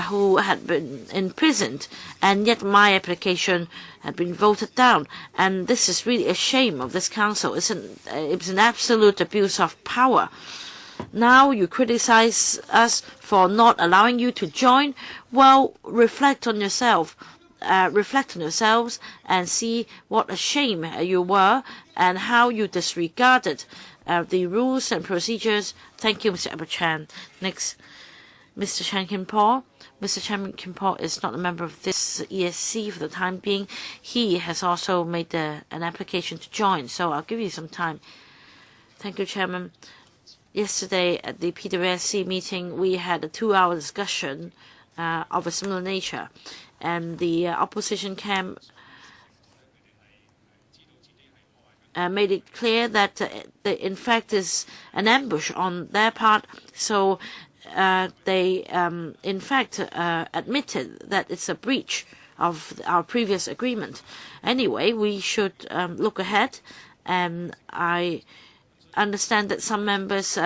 [SPEAKER 4] who had been imprisoned, and yet my application had been voted down. And this is really a shame of this council. It's an absolute abuse of power. Now you criticize us for not allowing you to join. Well, reflect on yourself. Reflect on yourselves and see what a shame you were and how you disregarded the rules and procedures. Thank you, Mr. Abba Chan. Next, Mr. Chan Kim Paul. Mr. Chan Kim Paul is not a member of this ESC for the time being. He has also made an application to join, so I'll give you some time. Thank you, Chairman. Yesterday at the PWSC meeting, we had a 2-hour discussion of a similar nature, and the opposition camp made it clear that in fact is an ambush on their part. So they in fact admitted that it's a breach of our previous agreement. Anyway, we should look ahead, and I understand that some members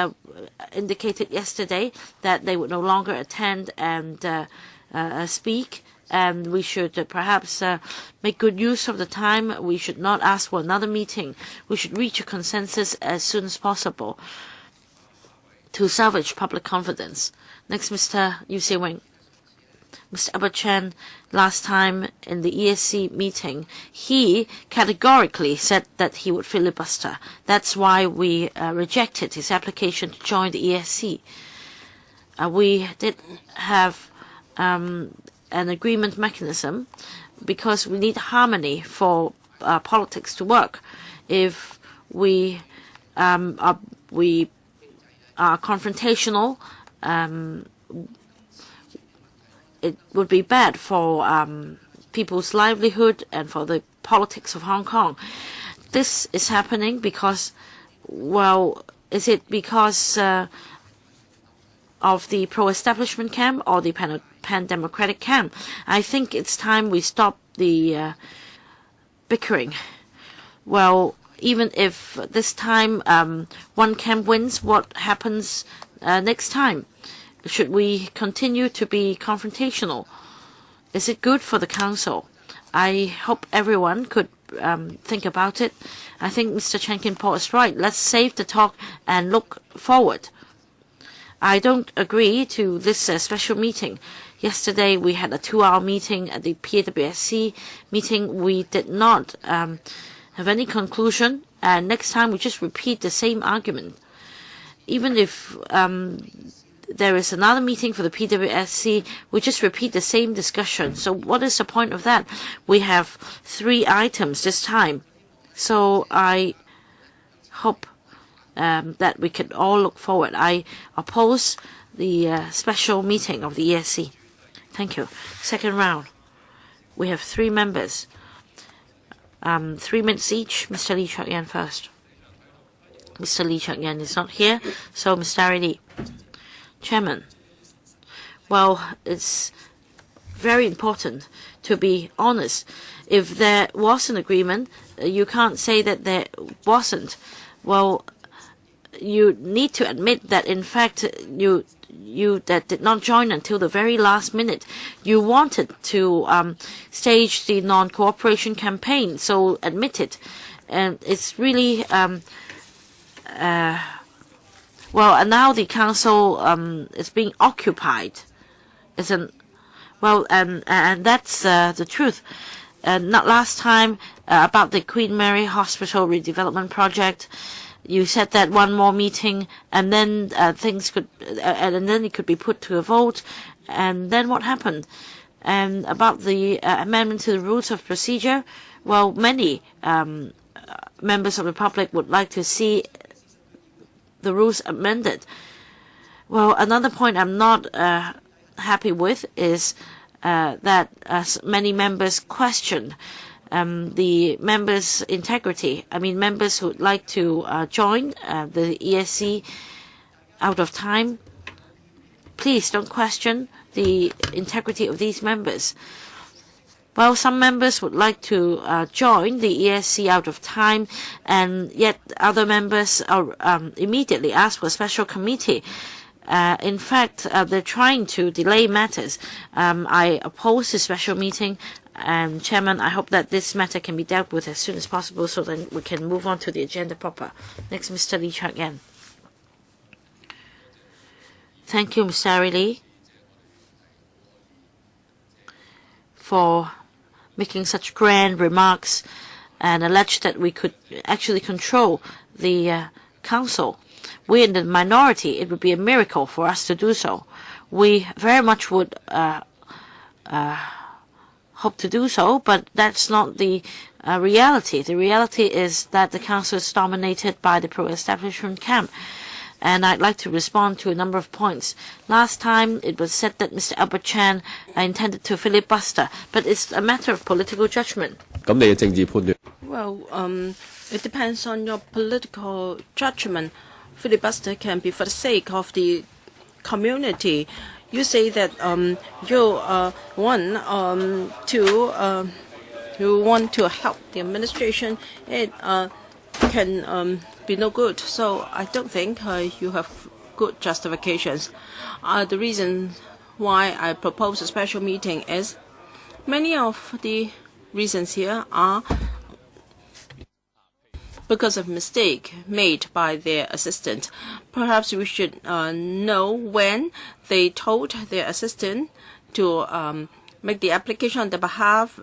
[SPEAKER 4] indicated yesterday that they would no longer attend and speak, and we should perhaps make good use of the time. We should not ask for another meeting. We should reach a consensus as soon as possible to salvage public confidence. Next, Mr. Yu Se-wing. Mr. Abba Chan, last time in the ESC meeting, he categorically said that he would filibuster. That's why we rejected his application to join the ESC. We did have an agreement mechanism because we need harmony for politics to work. If we are confrontational, it would be bad for people's livelihood and for the politics of Hong Kong. This is happening because, well, is it because of the pro-establishment camp or the pan-democratic camp? I think it's time we stop the bickering. Well, even if this time one camp wins, what happens next time? Should we continue to be confrontational? Is it good for the Council? I hope everyone could think about it. I think Mr. Chen Kin-po is right. Let's save the talk and look forward. I don't agree to this special meeting. Yesterday we had a 2-hour meeting at the PAWSC meeting. We did not have any conclusion, and next time we just repeat the same argument. Even if there is another meeting for the PWSC, we just repeat the same discussion. So what is the point of that? We have 3 items this time. So I hope that we can all look forward. I oppose the special meeting of the ESC. Thank you. Second round. We have 3 members. 3 minutes each. Mr. Lee Chuk-yan first. Mr. Lee Chuk-yan is not here, so Mr. Lee. Chairman, well, it's very important to be honest. If there was an agreement, you can't say that there wasn't. Well, you need to admit that in fact you that did not join until the very last minute. You wanted to stage the non-cooperation campaign, so admit it. And it's really well, and now the Council is being occupied. And that's the truth. Not last time about the Queen Mary Hospital redevelopment project. You said that one more meeting, and then things could, and then it could be put to a vote. And then what happened? And about the amendment to the rules of procedure, well, many members of the public would like to see the rules amended. Well, another point I'm not happy with is that many members questioned the members' integrity. I mean, members who would like to join the ESC out of time, please don't question the integrity of these members. Well, some members would like to join the ESC out of time, and yet other members are immediately ask for a special committee. In fact, they're trying to delay matters. I oppose the special meeting, and Chairman, I hope that this matter can be dealt with as soon as possible so that we can move on to the agenda proper. Next, Mr. Lee Chuk-yan. Thank you, Mr. Lee, for making such grand remarks and allege that we could actually control the Council. We're in the minority. It would be a miracle for us to do so. We very much would hope to do so, but that's not the reality. The reality is that the Council is dominated by the pro-establishment camp. And I'd like to respond to a number of points. Last time it was said that Mr. Albert Chan intended to filibuster, but it's a matter of political judgment.
[SPEAKER 1] Well, it depends on your political judgment. Filibuster can be for the sake of the community. You say that you want to help the administration. It can be no good. So I don't think you have good justifications. The reason why I propose a special meeting is many of the reasons here are because of mistake made by their assistant. Perhaps we should know when they told their assistant to make the application on their behalf.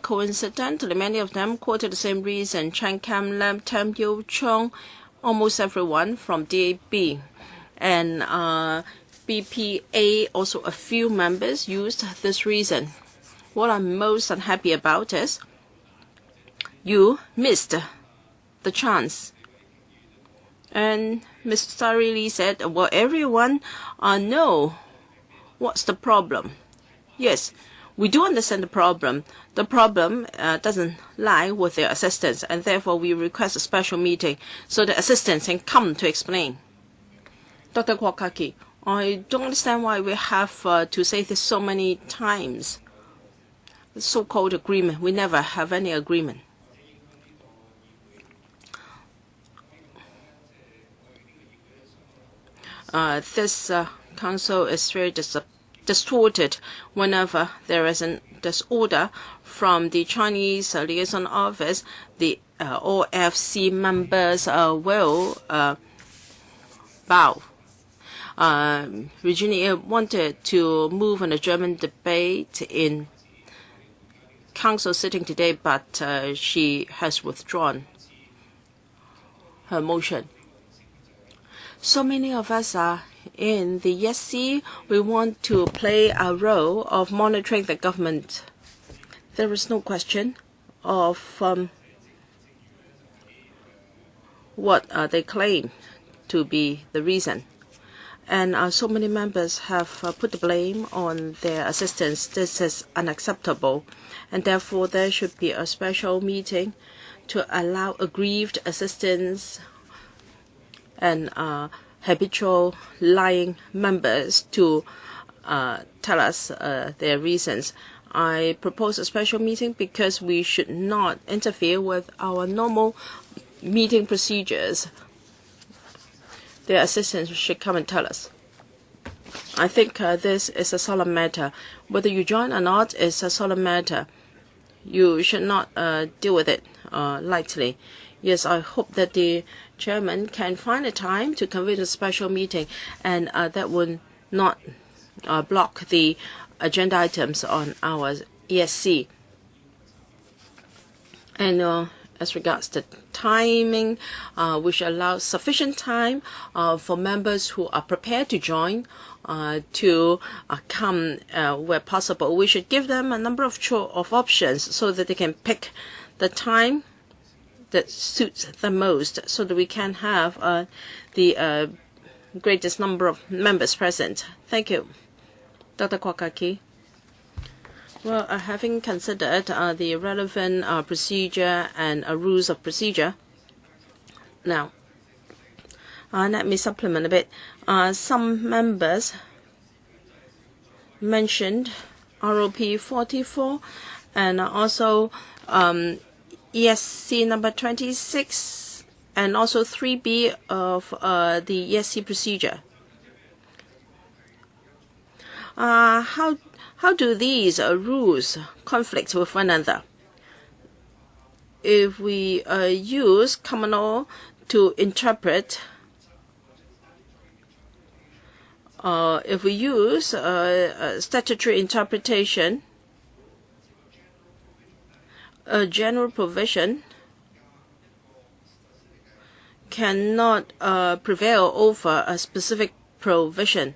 [SPEAKER 1] Coincidentally, many of them quoted the same reason. Chan Kam Lam, Tam Yu Chong, almost everyone from DAB. And BPA, also a few members used this reason. What I'm most unhappy about is you missed the chance. And Mr. Lee said, well, everyone know what's the problem. Yes, we do understand the problem. The problem doesn't lie with their assistants, and therefore we request a special meeting so the assistants can come to explain. Dr. Kwokaki, I don't understand why we have to say this so many times. The so-called agreement, we never have any agreement. This Council is very distorted whenever there is a disorder from the Chinese liaison office. The all FC members will bow. Virginia wanted to move on a German debate in Council sitting today, but she has withdrawn her motion. So many of us are in the ESC. We want to play a role of monitoring the government. There is no question of what they claim to be the reason. And so many members have put the blame on their assistants. This is unacceptable. And therefore, there should be a special meeting to allow aggrieved assistants and habitual lying members to tell us their reasons. I propose a special meeting because we should not interfere with our normal meeting procedures. Their assistants should come and tell us. I think this is a solemn matter. Whether you join or not is a solemn matter. You should not deal with it lightly. Yes, I hope that the chairman can find a time to convene a special meeting, and that will not block the agenda items on our ESC. And as regards the timing, we should allow sufficient time for members who are prepared to join to come where possible. We should give them a number of options so that they can pick the time that suits them most, so that we can have the greatest number of members present. Thank you. Dr. Kwakaki. Well, having considered the relevant procedure and rules of procedure, now let me supplement a bit. Some members mentioned ROP 44 and also ESC number 26 and also 3B of the ESC procedure. How do these rules conflict with one another? If we use common law to interpret, if we use statutory interpretation, a general provision cannot prevail over a specific provision.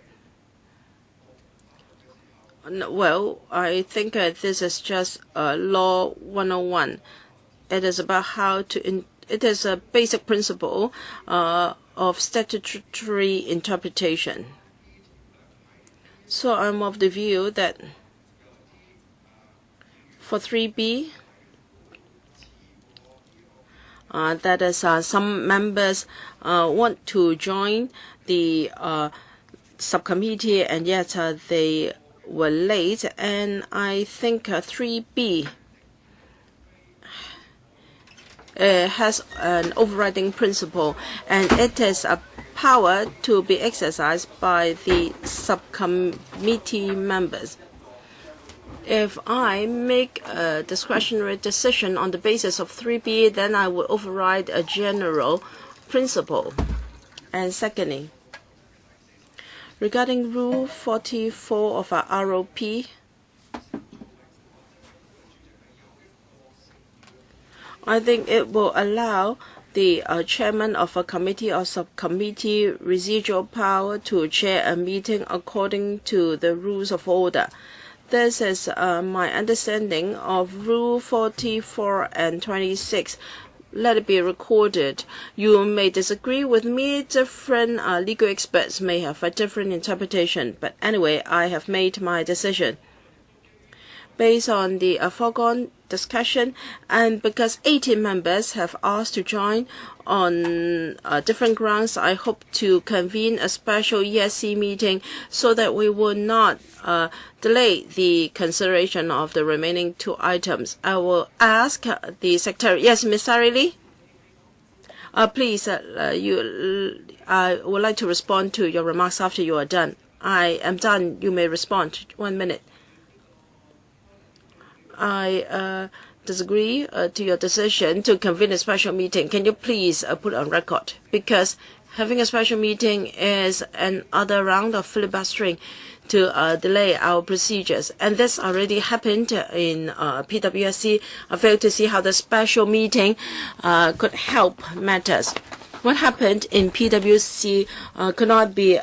[SPEAKER 1] Well, I think this is just Law 101. It is about how to. It is a basic principle of statutory interpretation. So I'm of the view that for 3B, that is some members want to join the subcommittee, and yet they were late, and I think 3B has an overriding principle, and it is a power to be exercised by the subcommittee members. If I make a discretionary decision on the basis of 3B, then I will override a general principle. And secondly, regarding Rule 44 of our ROP, I think it will allow the chairman of a committee or subcommittee residual power to chair a meeting according to the rules of order. This is my understanding of Rule 44 and 26. Let it be recorded. You may disagree with me. Different legal experts may have a different interpretation. But anyway, I have made my decision. Based on the foregone discussion, and because 18 members have asked to join on different grounds, I hope to convene a special ESC meeting so that we will not delay the consideration of the remaining two items. I will ask the Secretary. Yes, Ms. Sarili? Please, I would like to respond to your remarks after you are done. I am done. You may respond. 1 minute. I disagree to your decision to convene a special meeting. Can you please put on record? Because having a special meeting is another round of filibustering to delay our procedures. And this already happened in PWSC. I fail to see how the special meeting could help matters. What happened in PWC could not be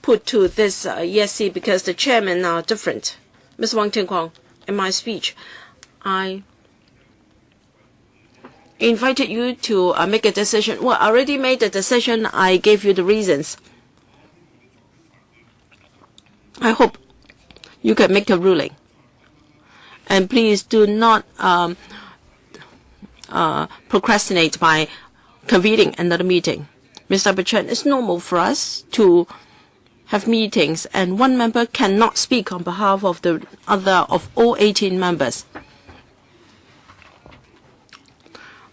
[SPEAKER 1] put to this ESC because the chairmen are different. Ms. Wang Tinkwang, in my speech, I invited you to make a decision. Well, I already made the decision. I gave you the reasons. I hope you can make a ruling. And please do not procrastinate by convening another meeting. Mr. Bertrand, it's normal for us to have meetings, and one member cannot speak on behalf of the other of all 18 members.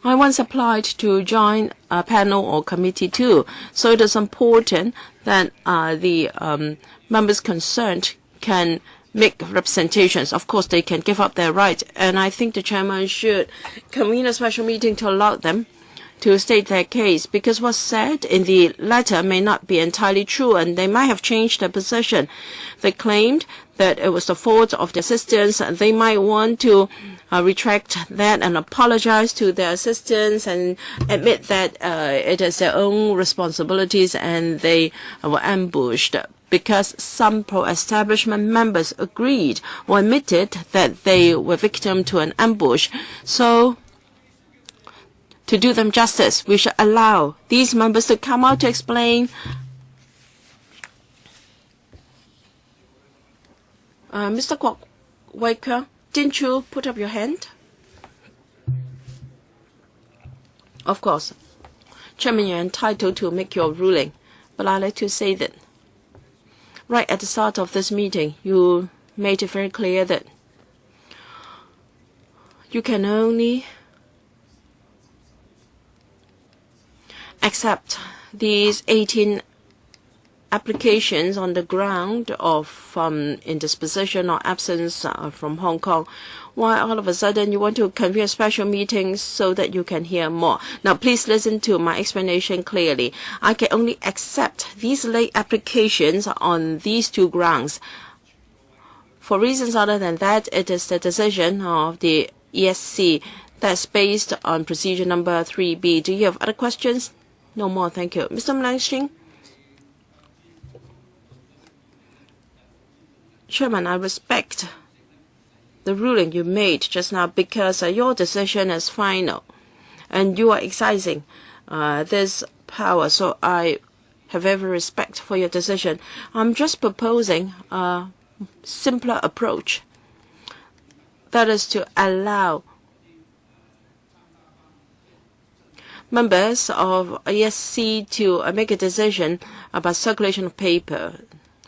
[SPEAKER 1] I once applied to join a panel or committee too, so it is important that the members concerned can make representations. Of course, they can give up their right, and I think the chairman should convene a special meeting to allow them to state their case, because what's said in the letter may not be entirely true, and they might have changed their position. They claimed that it was the fault of the assistants, and they might want to retract that and apologize to their assistants and admit that it is their own responsibilities and they were ambushed, because some pro-establishment members agreed or admitted that they were victim to an ambush. So, to do them justice, we should allow these members to come out to explain. Mr. Kwok Waker, didn't you put up your hand? Of course. Chairman, you're entitled to make your ruling, but I'd like to say that right at the start of this meeting, you made it very clear that you can only accept these 18 applications on the ground of indisposition or absence from Hong Kong. Why all of a sudden you want to convene a special meeting so that you can hear more? Now, please listen to my explanation clearly. I can only accept these late applications on these two grounds. For reasons other than that, it is the decision of the ESC that's based on procedure number 3B. Do you have other questions? No more, thank you. Mr. Mlanxing? Chairman, I respect the ruling you made just now because your decision is final and you are exercising this power, so I have every respect for your decision. I'm just proposing a simpler approach. That is to allow members of ESC to make a decision about circulation of paper.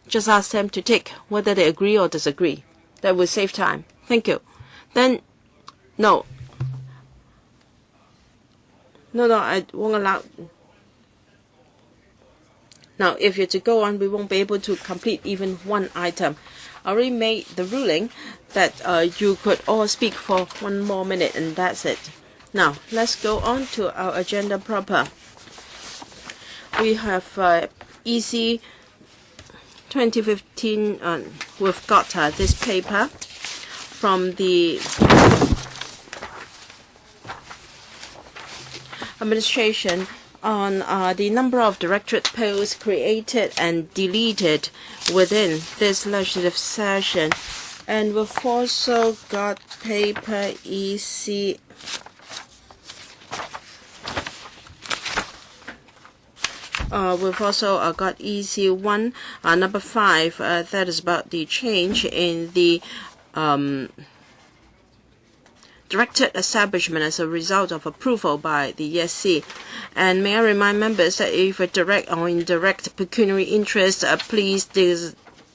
[SPEAKER 1] Just ask them to tick whether they agree or disagree. That will save time. Thank you. Then, no, I won't allow. Now, if you're to go on, we won't be able to complete even one item. I already made the ruling that you could all speak for 1 more minute, and that's it. Now, let's go on to our agenda proper. We have EC 2015, we've got this paper from the administration on the number of directorate posts created and deleted within this legislative session. And we've also got paper EC we've also got EC1 number 5. That is about the change in the directorate establishment as a result of approval by the ESC. And may I remind members that if a direct or indirect pecuniary interest, please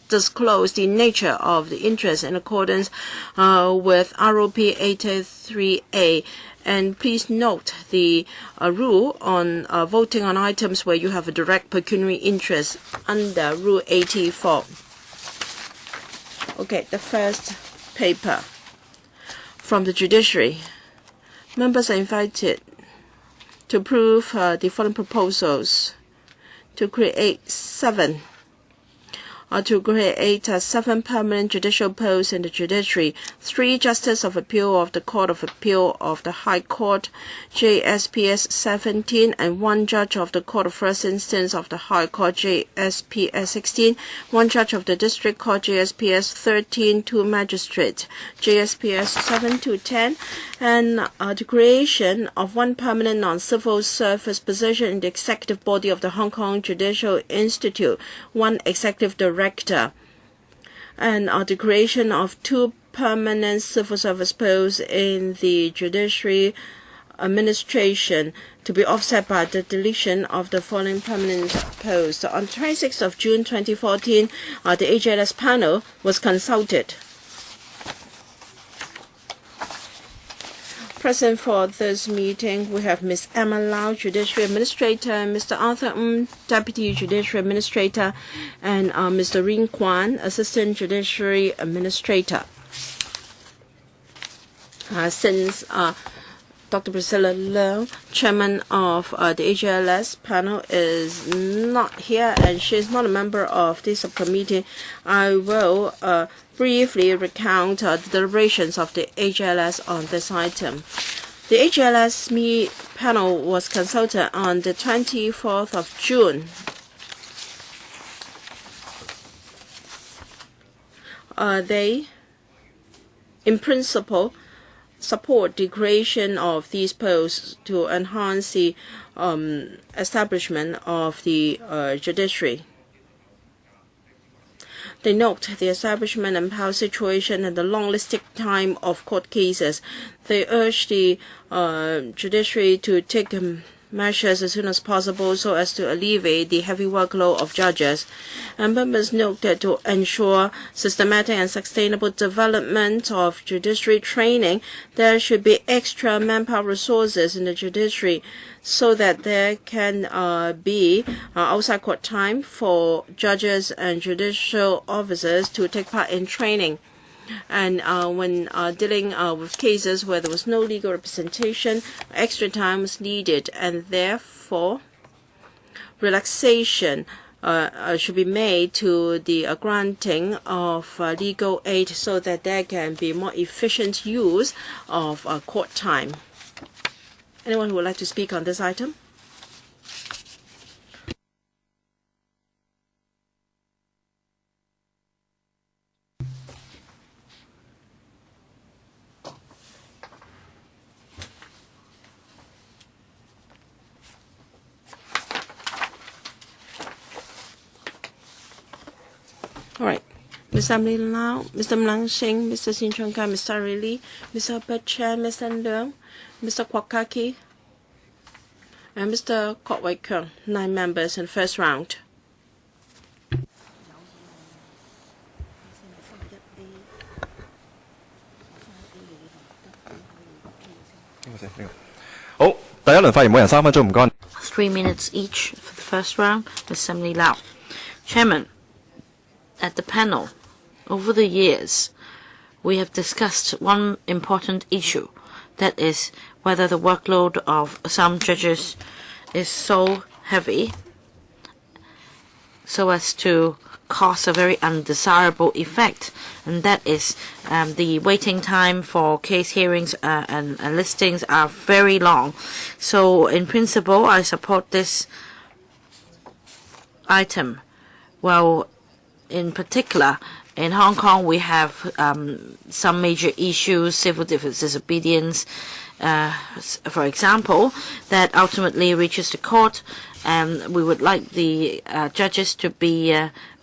[SPEAKER 1] disclose the nature of the interest in accordance with ROP 83A. And please note the rule on voting on items where you have a direct pecuniary interest under Rule 84. Okay, the first paper from the Judiciary. Members are invited to approve the following proposals: to create seven permanent judicial posts in the judiciary, 3 Justice of Appeal of the Court of Appeal of the High Court, JSPS 17, and 1 Judge of the Court of First Instance of the High Court, JSPS 16, 1 Judge of the District Court, JSPS 13, 2 Magistrate, JSPS 7 to 10, and the creation of 1 permanent non-civil service position in the executive body of the Hong Kong Judicial Institute, 1 executive director, and the creation of 2 permanent civil service posts in the Judiciary Administration, to be offset by the deletion of the following permanent posts. On 26th of June 2014, the AJLS panel was consulted. Present for this meeting, we have Ms. Emma Lau, Judiciary Administrator, Mr. Arthur Deputy Judiciary Administrator, and Mr. Rin Kwan, Assistant Judiciary Administrator. Since Dr. Priscilla Leung, Chairman of the AJLS panel, is not here and she is not a member of the subcommittee, I will briefly recount the deliberations of the AJLS on this item. The AJLS panel was consulted on the 24th of June. They, in principle, support the creation of these posts to enhance the establishment of the judiciary. They note the establishment and power situation and the long listing time of court cases. They urge the judiciary to take measures as soon as possible so as to alleviate the heavy workload of judges. And members note that to ensure systematic and sustainable development of judiciary training, there should be extra manpower resources in the judiciary so that there can be outside court time for judges and judicial officers to take part in training. And when dealing with cases where there was no legal representation, extra time was needed, and therefore relaxation should be made to the granting of legal aid so that there can be more efficient use of court time. Anyone who would like to speak on this item? All right. Ms. Emily Lau, Mr. Mlang Shing, Mr. Sin Chung Kai, Mr. Lee, Mr. Bert Chan, Mr. Leung, Mr. Kwok Kaki, and Mr. Kok Wai Keung, 9 members in first round.
[SPEAKER 2] Oh, 第一輪發言每人3分鐘，唔該。
[SPEAKER 4] 3 minutes each for the first round. Ms. Emily Lau. Chairman, at the panel, over the years, we have discussed one important issue, that is whether the workload of some judges is so heavy so as to cause a very undesirable effect, and that is the waiting time for case hearings and listings are very long. So in principle, I support this item. Well, in particular, in Hong Kong, we have some major issues, civil disobedience, for example, that ultimately reaches the court, and we would like the judges to be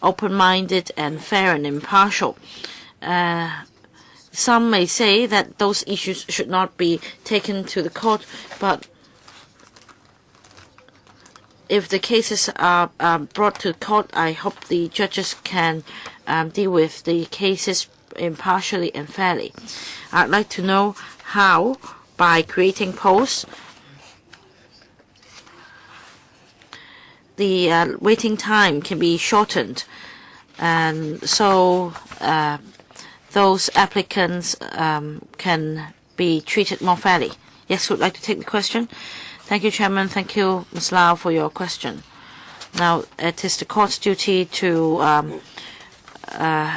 [SPEAKER 4] open-minded and fair and impartial. Some may say that those issues should not be taken to the court, but if the cases are brought to court, I hope the judges can deal with the cases impartially and fairly. I'd like to know how, by creating posts, the waiting time can be shortened, and so those applicants can be treated more fairly. Yes, would like to take the question? Thank you, Chairman. Thank you, Ms. Lau, for your question. Now, it is the court's duty to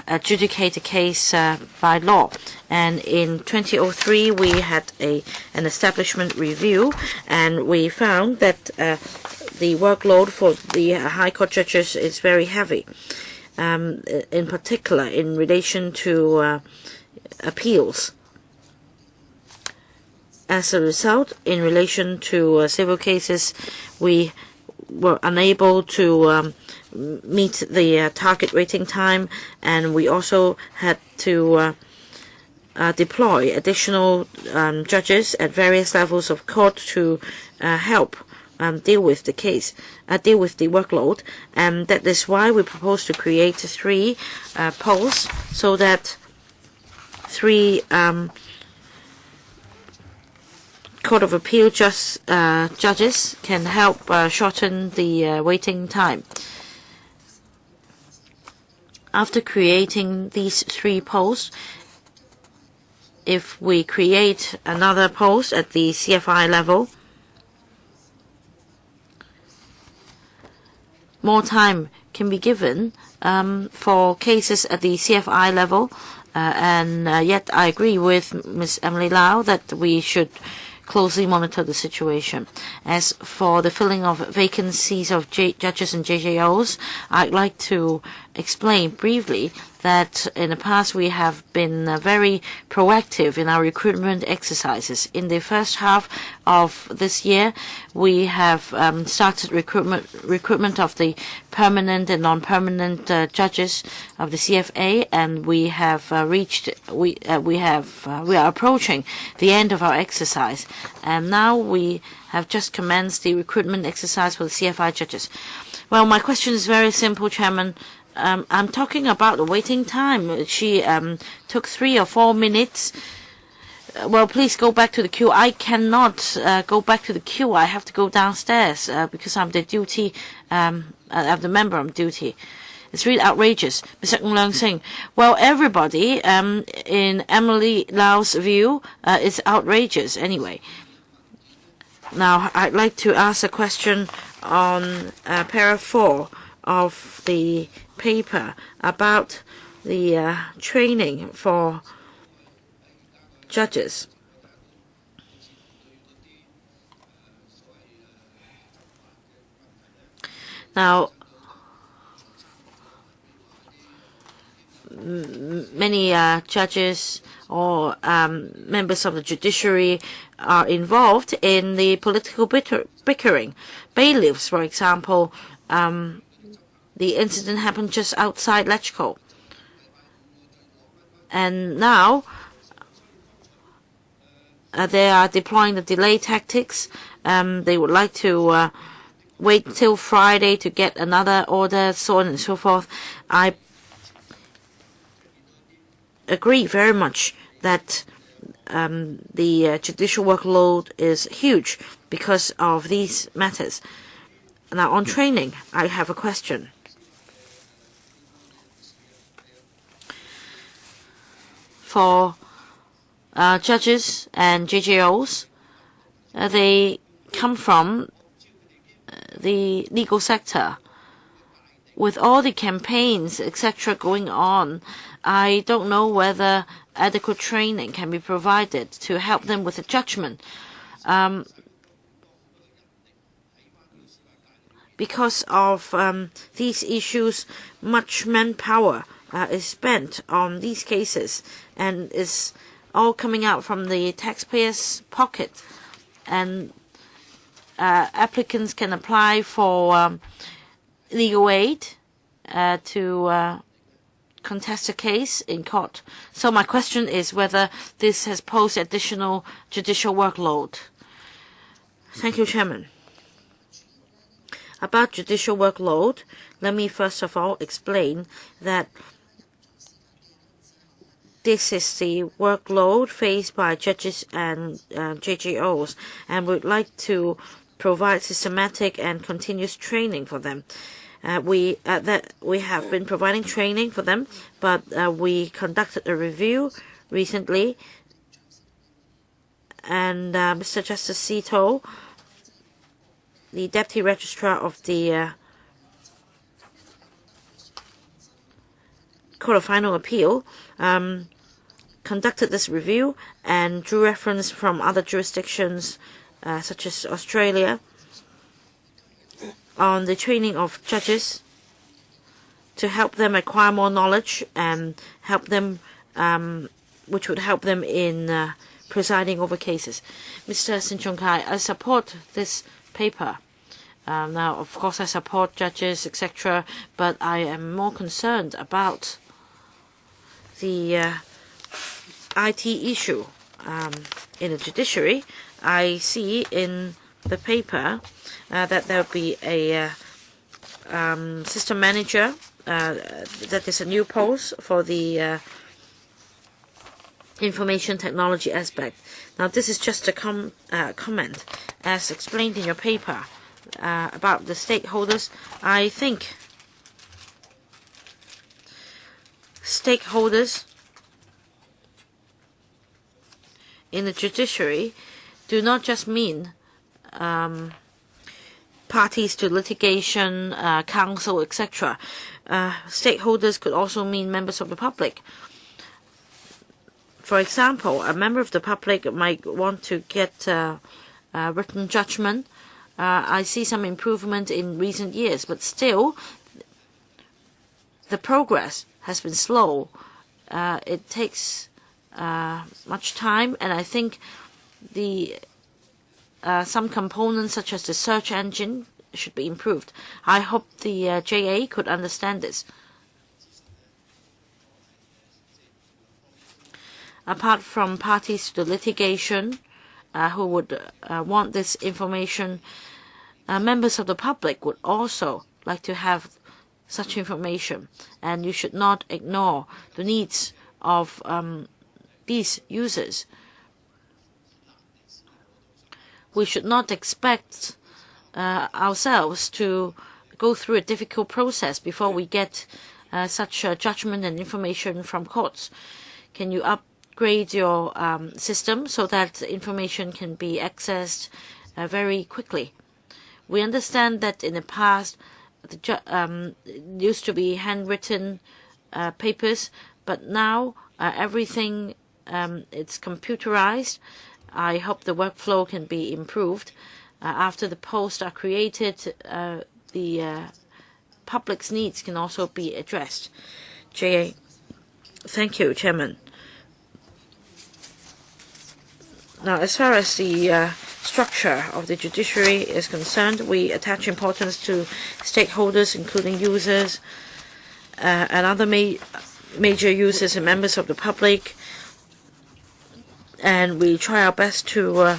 [SPEAKER 4] adjudicate a case by law. And in 2003, we had an establishment review, and we found that the workload for the High Court judges is very heavy, in particular in relation to appeals. As a result, in relation to civil cases, we were unable to meet the target waiting time, and we also had to deploy additional judges at various levels of court to help deal with the case, deal with the workload. And that is why we propose to create 3 posts, so that 3 Court of Appeal judges can help shorten the waiting time. After creating these 3 posts, if we create another post at the CFI level, more time can be given for cases at the CFI level, and yet I agree with Ms. Emily Lau that we should closely monitor the situation. As for the filling of vacancies of judges and JJOs, I'd like to explain briefly that in the past we have been very proactive in our recruitment exercises. In the first half of this year, we have started recruitment of the permanent and non-permanent judges of the CFA, and we have we are approaching the end of our exercise, and now we have just commenced the recruitment exercise for the CFI judges. Well, my question is very simple, Chairman. I'm talking about the waiting time. She took 3 or 4 minutes. Well, please go back to the queue. I cannot go back to the queue. I have to go downstairs because I'm the duty. I'm the member on duty. It's really outrageous, Mr. Ng Leung Sing. Well, everybody, in Emily Lau's view, is outrageous anyway. Now, I'd like to ask a question on paragraph 4 of the paper about the training for judges. Now, many judges or members of the judiciary are involved in the political bickering. Bailiffs, for example, the incident happened just outside Lechco. And now they are deploying the delay tactics. They would like to wait till Friday to get another order, so on and so forth. I agree very much that the judicial workload is huge because of these matters. Now, on training, I have a question. For judges and JJOs, they come from the legal sector. With all the campaigns, etc., going on, I don't know whether adequate training can be provided to help them with the judgment. Because of these issues, much manpower is spent on these cases, and is all coming out from the taxpayers' pocket. And applicants can apply for legal aid to contest a case in court. So my question is whether this has posed additional judicial workload. Thank you, Chairman. About judicial workload, let me first of all explain that this is the workload faced by judges and JJOs, and we'd like to provide systematic and continuous training for them. We have been providing training for them, but we conducted a review recently, and Mr. Justice Sito, the Deputy Registrar of the Court of Final Appeal, conducted this review and drew reference from other jurisdictions such as Australia on the training of judges to help them acquire more knowledge and help them, which would help them in presiding over cases. Mr. Sin Chung Kai, I support this paper. Now, of course, I support judges, etc., but I am more concerned about the IT issue in the judiciary. I see in the paper that there will be a system manager, that is a new post for the information technology aspect. Now, this is just a comment, as explained in your paper, about the stakeholders. I think stakeholders in the judiciary do not just mean parties to litigation, counsel, etc. Stakeholders could also mean members of the public. For example, a member of the public might want to get a written judgment. I see some improvement in recent years, but still the progress has been slow. It takes much time, and I think the some components such as the search engine should be improved. I hope the JA could understand this. Apart from parties to the litigation who would want this information, members of the public would also like to have such information, and you should not ignore the needs of these users. We should not expect ourselves to go through a difficult process before we get such judgment and information from courts. Can you upgrade your system so that information can be accessed very quickly? We understand that in the past, used to be handwritten papers, but now everything it's computerized. I hope the workflow can be improved. After the posts are created, the public's needs can also be addressed. JA. Thank you, Chairman. Now, as far as the structure of the judiciary is concerned, we attach importance to stakeholders, including users and other major users and members of the public, and we try our best to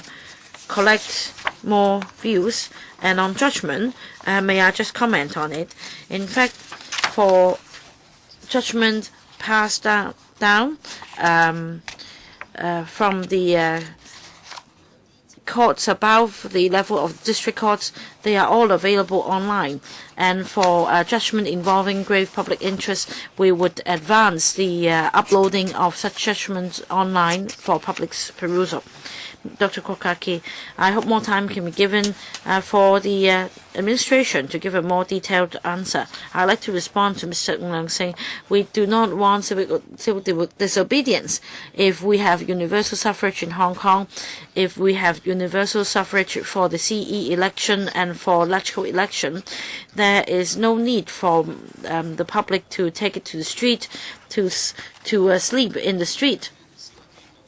[SPEAKER 4] collect more views. And on judgment, may I just comment on it? In fact, for judgment passed down from the courts above the level of district courts, they are all available online. And for judgment involving grave public interest, we would advance the uploading of such judgments online for public's perusal. Dr. Kokaki, I hope more time can be given for the administration to give a more detailed answer. I'd like to respond to Mr. Ng Leung saying we do not want civil disobedience. If we have universal suffrage in Hong Kong, if we have universal suffrage for the CE election and for LegCo election, there is no need for the public to take it to the street, to sleep in the street.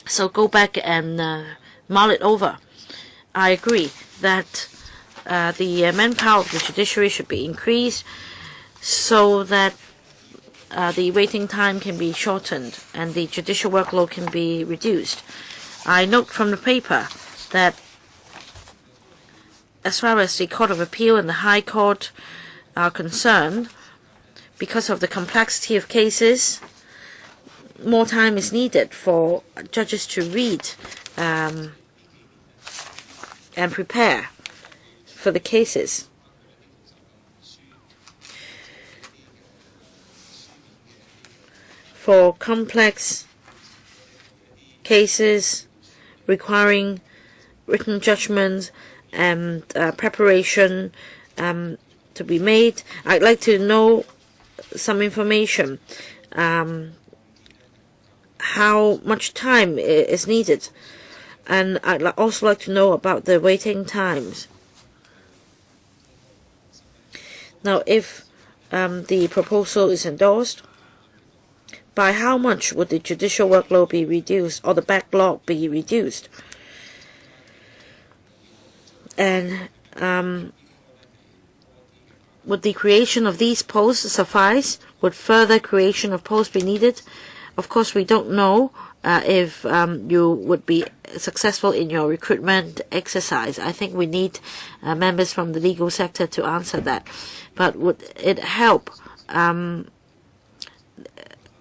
[SPEAKER 4] So go back and mull it over. I agree that the manpower of the judiciary should be increased so that the waiting time can be shortened and the judicial workload can be reduced. I note from the paper that as far as the Court of Appeal and the High Court are concerned, because of the complexity of cases, more time is needed for judges to read and prepare for the cases. For complex cases requiring written judgment and preparation to be made, I'd like to know some information. How much time is needed, and I'd also like to know about the waiting times. Now, if the proposal is endorsed, by how much would the judicial workload be reduced, or the backlog be reduced? And would the creation of these posts suffice? Would further creation of posts be needed? Of course, we don't know if you would be successful in your recruitment exercise. I think we need members from the legal sector to answer that. But would it help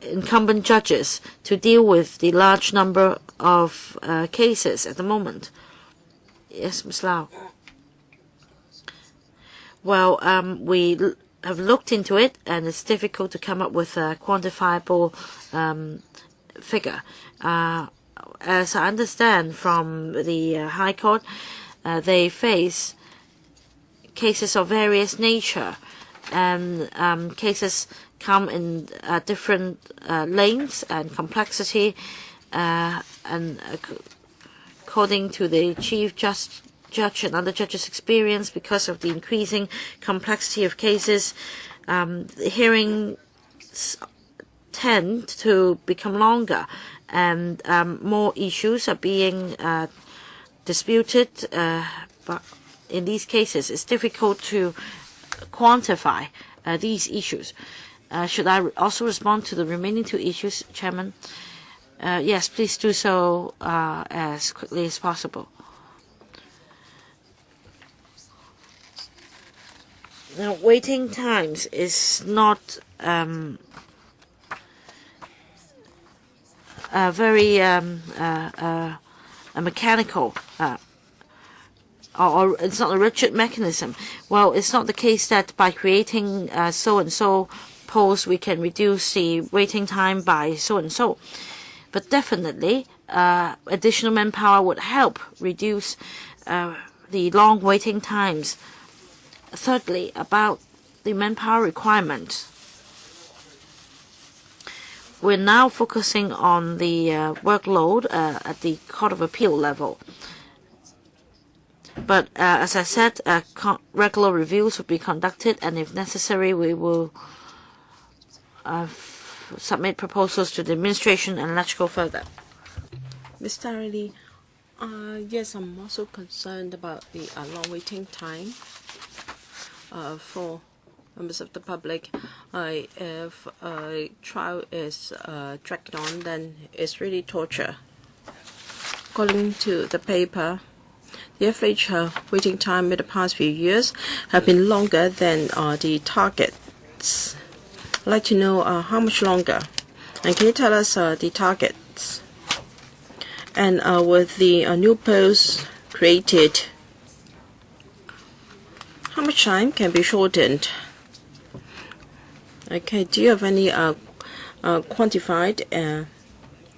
[SPEAKER 4] incumbent judges to deal with the large number of cases at the moment? Yes, Ms. Lau. Well, we have looked into it, and it's difficult to come up with a quantifiable figure. As I understand from the High Court, they face cases of various nature, and cases come in different lengths and complexity, and according to the Chief Judge and other judges' experience, because of the increasing complexity of cases, the hearings tend to become longer, and more issues are being disputed. But in these cases, it's difficult to quantify these issues. Should I also respond to the remaining two issues, Chairman? Yes, please do so as quickly as possible. Now, waiting times is not very mechanical, or it's not a rigid mechanism. Well, it's not the case that by creating so-and-so posts we can reduce the waiting time by so-and-so. But definitely, additional manpower would help reduce the long waiting times. Thirdly, about the manpower requirement. We're now focusing on the workload at the Court of Appeal level. But as I said, regular reviews will be conducted, and if necessary, we will submit proposals to the administration and let's go further.
[SPEAKER 1] Mr. Riley, yes, I'm also concerned about the long waiting time for members of the public. If a trial is dragged on, then it's really torture. According to the paper, the average waiting time in the past few years have been longer than the targets. I'd like to know how much longer, and can you tell us the targets? And with the new posts created, how much time can be shortened? Okay, do you have any quantified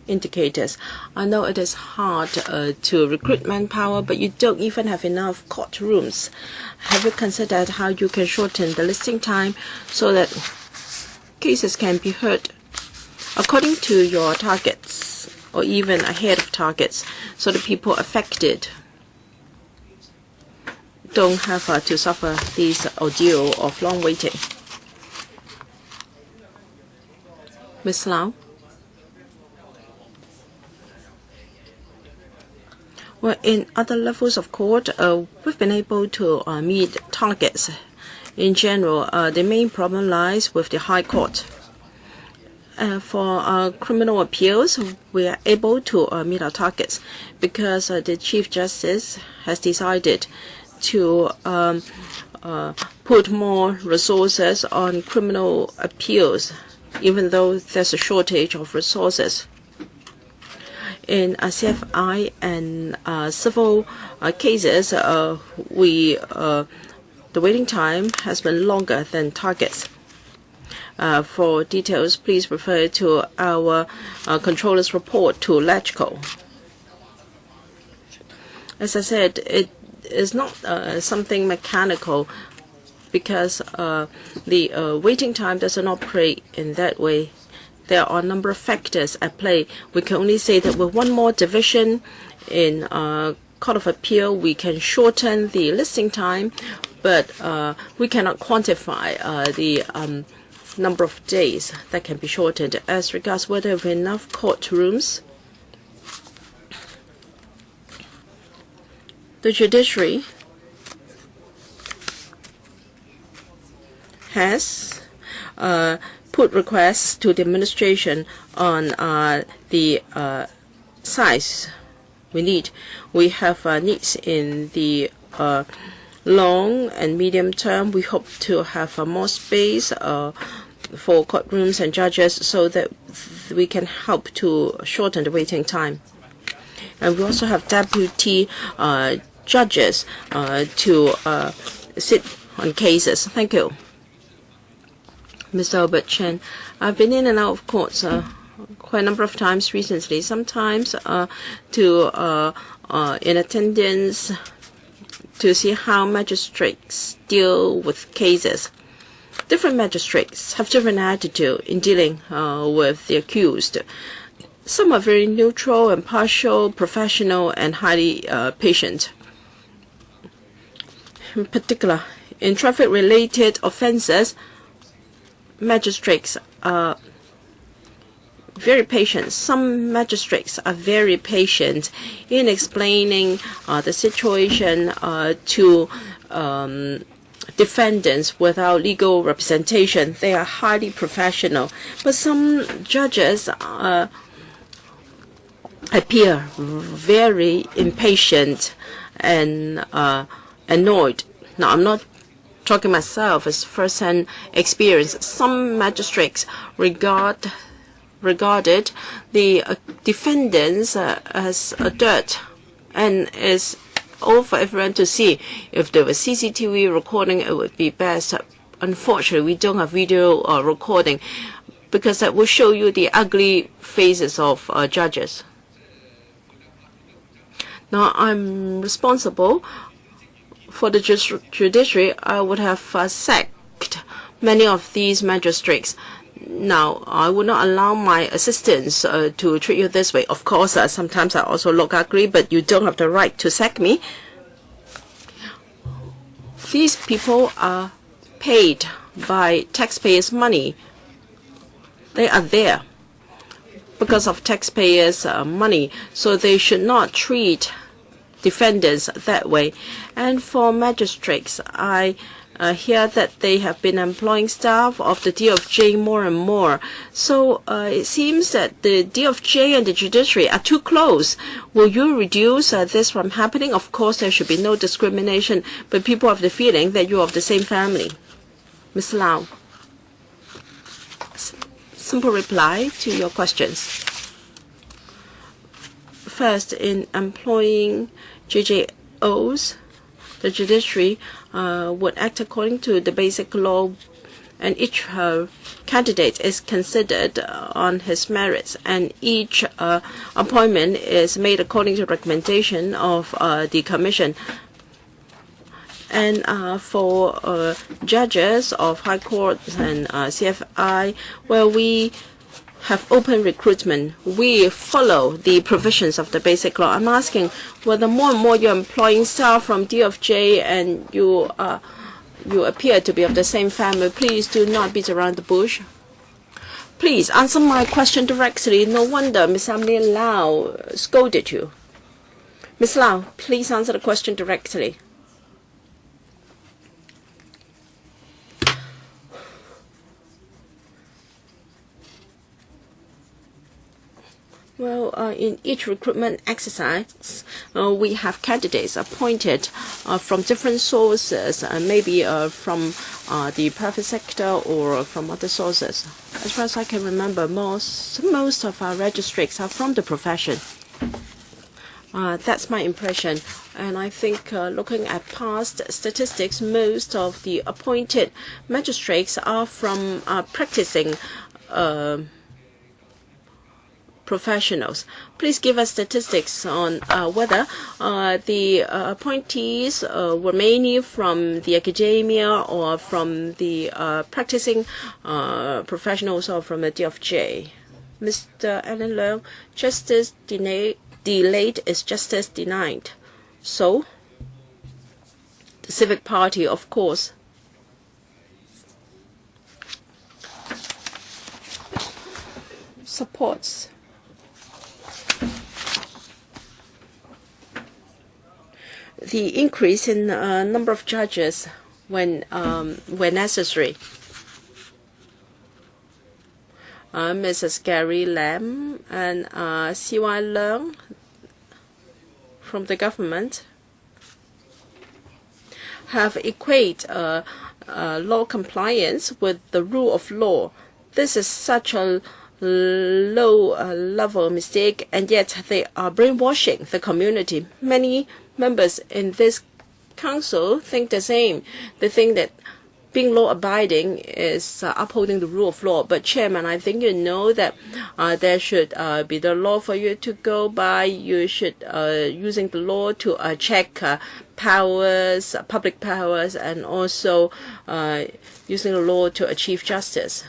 [SPEAKER 1] indicators? I know it is hard to recruit manpower, but you don't even have enough courtrooms. Have you considered how you can shorten the listing time so that cases can be heard according to your targets, or even ahead of targets, so the people affected don't have to suffer this ordeal of long waiting? Ms. Lau? Well, in other levels of court, we've been able to meet targets. In general, the main problem lies with the High Court. For criminal appeals, we are able to meet our targets because the Chief Justice has decided to put more resources on criminal appeals. even though there's a shortage of resources. In CFI and civil cases, the waiting time has been longer than targets. For details, please refer to our controller's report to LegCo. As I said, it is not something mechanical, because the waiting time doesn't operate in that way. There are a number of factors at play. We can only say that with one more division in Court of Appeal, we can shorten the listing time, but we cannot quantify the number of days that can be shortened. As regards whether we have enough courtrooms, the judiciary has put requests to the administration on the size we need. We have needs in the long and medium term. We hope to have more space for courtrooms and judges so that we can help to shorten the waiting time. And we also have deputy judges to sit on cases. Thank you. Mr. Albert Chen, I've been in and out of courts quite a number of times recently, sometimes in attendance to see how magistrates deal with cases. Different magistrates have different attitude in dealing with the accused. Some are very neutral, impartial, professional, and highly patient. In particular, in traffic-related offenses, magistrates are very patient. Some magistrates are very patient in explaining the situation to defendants without legal representation. They are highly professional. But some judges appear very impatient and annoyed. Now, I'm not talking myself as first-hand experience. Some magistrates regarded the defendants as a dirt, and is all for everyone to see. If there was CCTV recording, it would be best. Unfortunately, we don't have video recording, because that will show you the ugly faces of judges. Now, I'm responsible for the judiciary. I would have sacked many of these magistrates. Now, I would not allow my assistants to treat you this way. Of course, sometimes I also look ugly, but you don't have the right to sack me. These people are paid by taxpayers' money. They are there because of taxpayers' money, so they should not treat defendants that way. And for magistrates, I hear that they have been employing staff of the DOJ more and more. So it seems that the DOJ and the judiciary are too close. Will you reduce this from happening? Of course, there should be no discrimination, but people have the feeling that you are of the same family. Ms. Lau, simple reply to your questions. First, in employing JJOs, the judiciary would act according to the basic law, and each candidate is considered on his merits, and each appointment is made according to recommendation of the commission. And for judges of high courts and CFI, well, we have open recruitment. We follow the provisions of the basic law. I'm asking whether more and more you're employing staff from DOJ and you appear to be of the same family. Please do not beat around the bush. Please answer my question directly. No wonder Ms. Emily Lau scolded you. Ms. Lau, please answer the question directly. Well, in each recruitment exercise, we have candidates appointed from different sources, maybe from the private sector or from other sources. As far as I can remember, most of our registrars are from the profession. That's my impression. And I think looking at past statistics, most of the appointed magistrates are from practicing professionals. Please give us statistics on whether the appointees were mainly from the academia or from the practicing professionals or from the DFJ. Mr. Alan Leung, justice delayed is justice denied. So, the Civic Party, of course, supports the increase in number of judges when necessary. Mrs. Gary Lam and C.Y. Leung from the government have equated law compliance with the rule of law. This is such a low-level mistake, and yet they are brainwashing the community. Many members in this council think the same. They think that being law-abiding is upholding the rule of law. But, Chairman, I think you know that there should be the law for you to go by. You should using the law to check powers, public powers, and also using the law to achieve justice.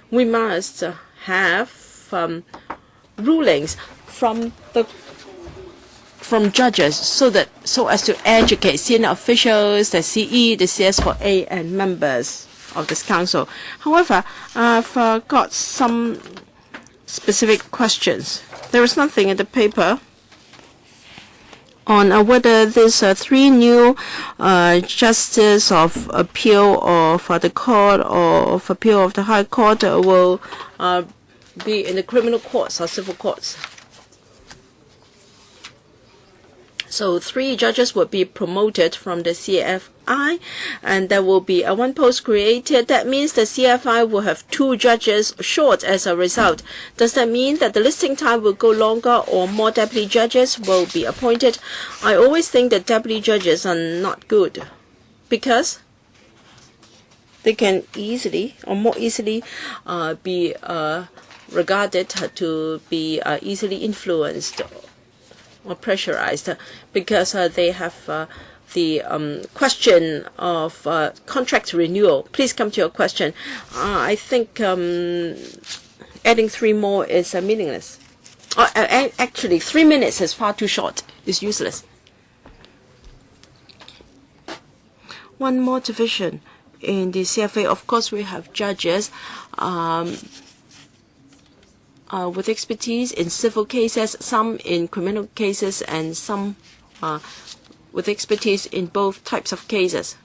[SPEAKER 1] We must have rulings from judges so as to educate senior officials, the CE, the CS4A, and members of this council. However, I've got some specific questions. There is nothing in the paper on whether these 3 new justices of appeal of the court or of appeal of the High Court will be in the criminal courts or civil courts. So 3 judges will be promoted from the CFI, and there will be a 1 post created. That means the CFI will have 2 judges short as a result. Does that mean that the listing time will go longer or more deputy judges will be appointed? I always think that deputy judges are not good because they can easily or more easily be regarded to be easily influenced or pressurized because they have the question of contract renewal. Please come to your question. I think adding 3 more is meaningless. Actually, 3 minutes is far too short. It's useless. One more division in the CFA. Of course, we have judges with expertise in civil cases, some in criminal cases, and some with expertise in both types of cases.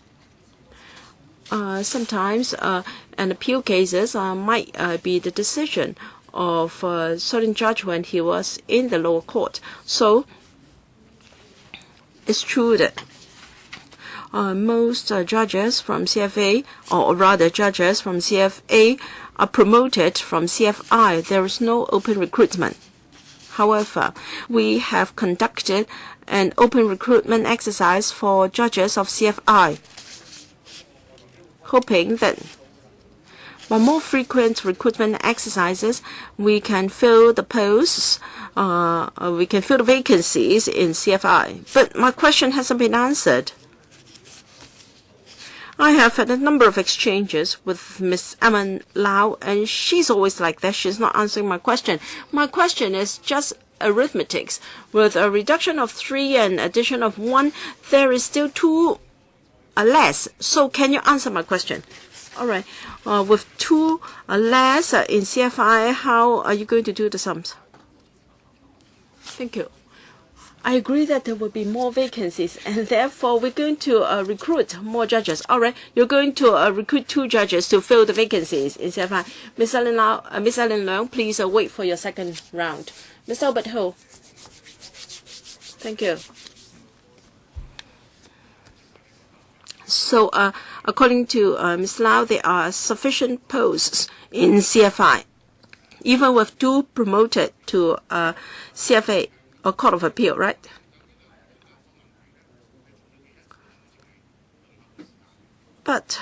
[SPEAKER 1] Sometimes an appeal cases might be the decision of a certain judge when he was in the lower court. So it's true that most judges from CFA, or rather judges from CFA, are promoted from CFI. There is no open recruitment. However, we have conducted an open recruitment exercise for judges of CFI, hoping that by more frequent recruitment exercises, we can fill the posts, we can fill the vacancies in CFI. But my question hasn't been answered. I have had a number of exchanges with Ms. Aman Lau, and she's always like that. She's not answering my question. My question is just arithmetics. With a reduction of 3 and addition of 1, there is still 2 less. So can you answer my question? All right. With 2 less in CFI, how are you going to do the sums? Thank you. I agree that there will be more vacancies, and therefore we're going to recruit more judges. All right, you're going to recruit 2 judges to fill the vacancies in CFI. Ms. Ellen Leung, please wait for your second round. Mr. Albert Ho. Thank you. So, according to Ms. Lau, there are sufficient posts in CFI, even with 2 promoted to CFA or Court of Appeal, right? But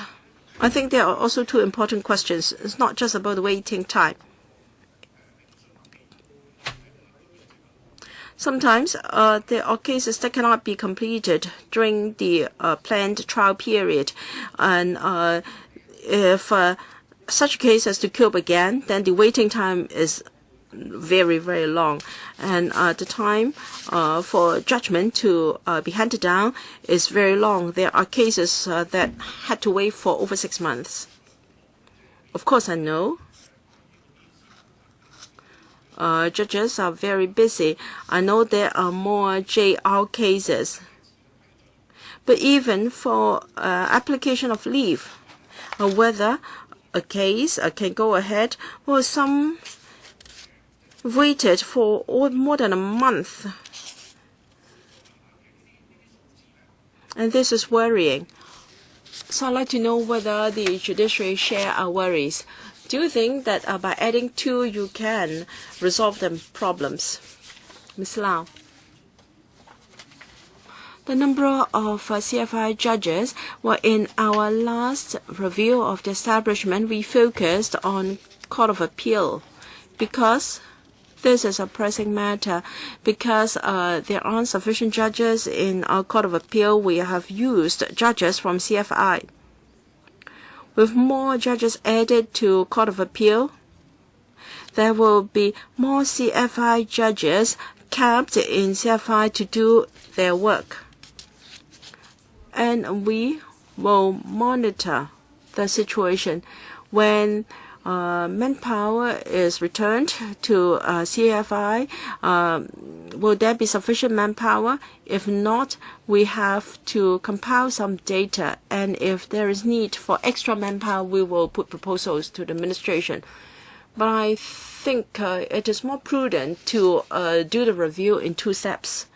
[SPEAKER 1] I think there are also 2 important questions. It's not just about the waiting time. Sometimes there are cases that cannot be completed during the planned trial period. And if such a case has to come up again, then the waiting time is very, very long. And the time for judgment to be handed down is very long. There are cases that had to wait for over 6 months. Of course, I know judges are very busy. I know there are more JR cases. But even for application of leave, whether a case can go ahead, well, some waited for more than a month. And this is worrying. So I'd like to know whether the judiciary share our worries. Do you think that by adding 2, you can resolve the problems? Ms. Lau. The number of CFI judges, well, in our last review of the establishment, we focused on Court of Appeal because this is a pressing matter. Because there aren't sufficient judges in our Court of Appeal, we have used judges from CFI. With more judges added to Court of Appeal, there will be more CFI judges kept in CFI to do their work. And we will monitor the situation. When manpower is returned to CFI, will there be sufficient manpower? If not, we have to compile some data, and if there is need for extra manpower, we will put proposals to the administration. But I think it is more prudent to do the review in 2 steps.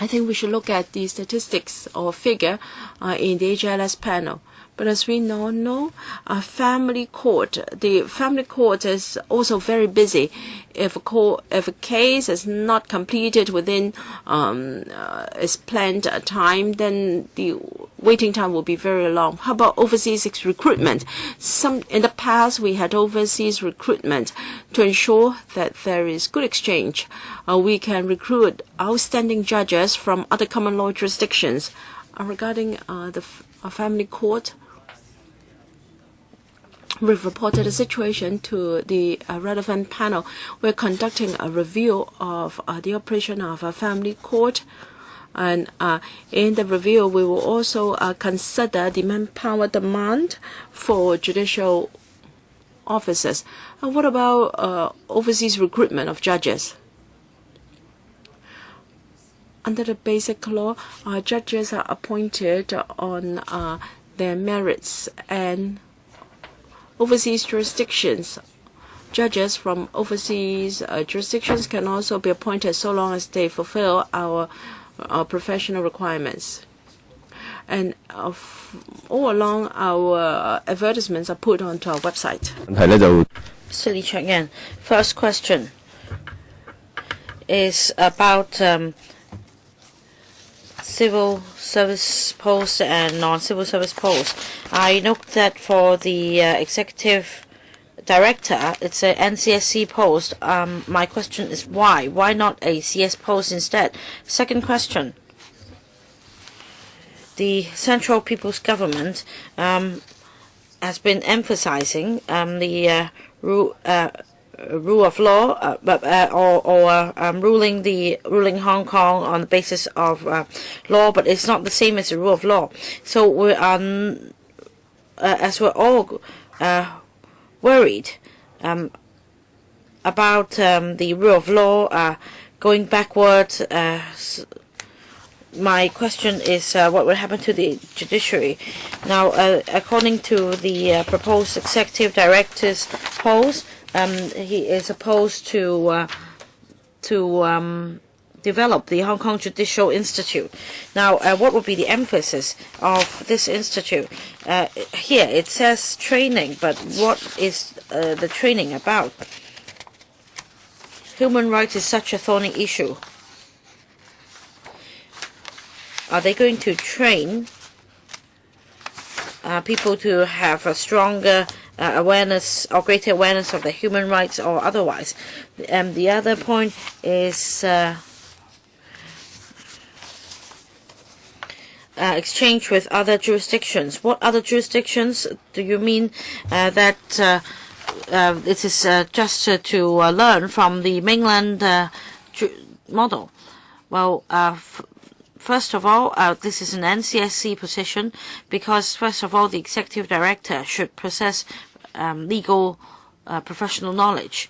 [SPEAKER 1] I think we should look at the statistics or figure in the HLS panel. But as we now know, the family court is also very busy. If a case is not completed within its planned time, then the waiting time will be very long. How about overseas recruitment? In the past, we had overseas recruitment to ensure that there is good exchange. We can recruit outstanding judges from other common law jurisdictions. Regarding the family court, we've reported the situation to the relevant panel. We're conducting a review of the operation of a family court. And in the review, we will also consider the manpower demand for judicial officers. And what about overseas recruitment of judges? Under the basic law, judges are appointed on their merits, and overseas jurisdictions, judges from overseas jurisdictions can also be appointed so long as they fulfill our professional requirements. And all along, our advertisements are put onto our website.
[SPEAKER 4] Mr. Lee Cheng-yen, first question is about civil service posts and non-civil service posts. I note that for the executive director, it's a NCSC post. My question is why? Why not a CS post instead? Second question. The Central People's Government has been emphasizing the rule of law, ruling Hong Kong on the basis of law, but it's not the same as the rule of law. So we as we're all worried about the rule of law going backward. My question is what will happen to the judiciary? Now, according to the proposed executive director's post, he is supposed to develop the Hong Kong Judicial Institute. Now, what would be the emphasis of this institute? Here it says training, but what is the training about? Human rights is such a thorny issue. Are they going to train people to have a stronger awareness or greater awareness of the human rights or otherwise? The other point is exchange with other jurisdictions. What other jurisdictions do you mean that it is just to learn from the mainland model? Well, first of all, this is an NCSC position because, first of all, the executive director should possess legal professional knowledge.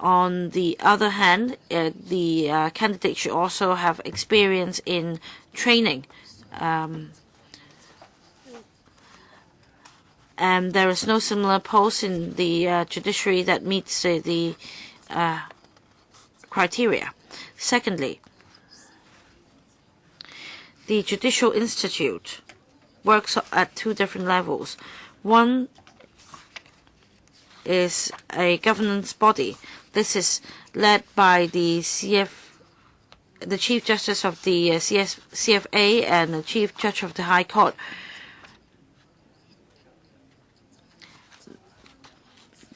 [SPEAKER 4] On the other hand, the candidate should also have experience in training. And there is no similar post in the judiciary that meets the criteria. Secondly, the Judicial Institute works at two different levels. One is a governance body. This is led by the Chief Justice of the CFA and the Chief Judge of the High Court.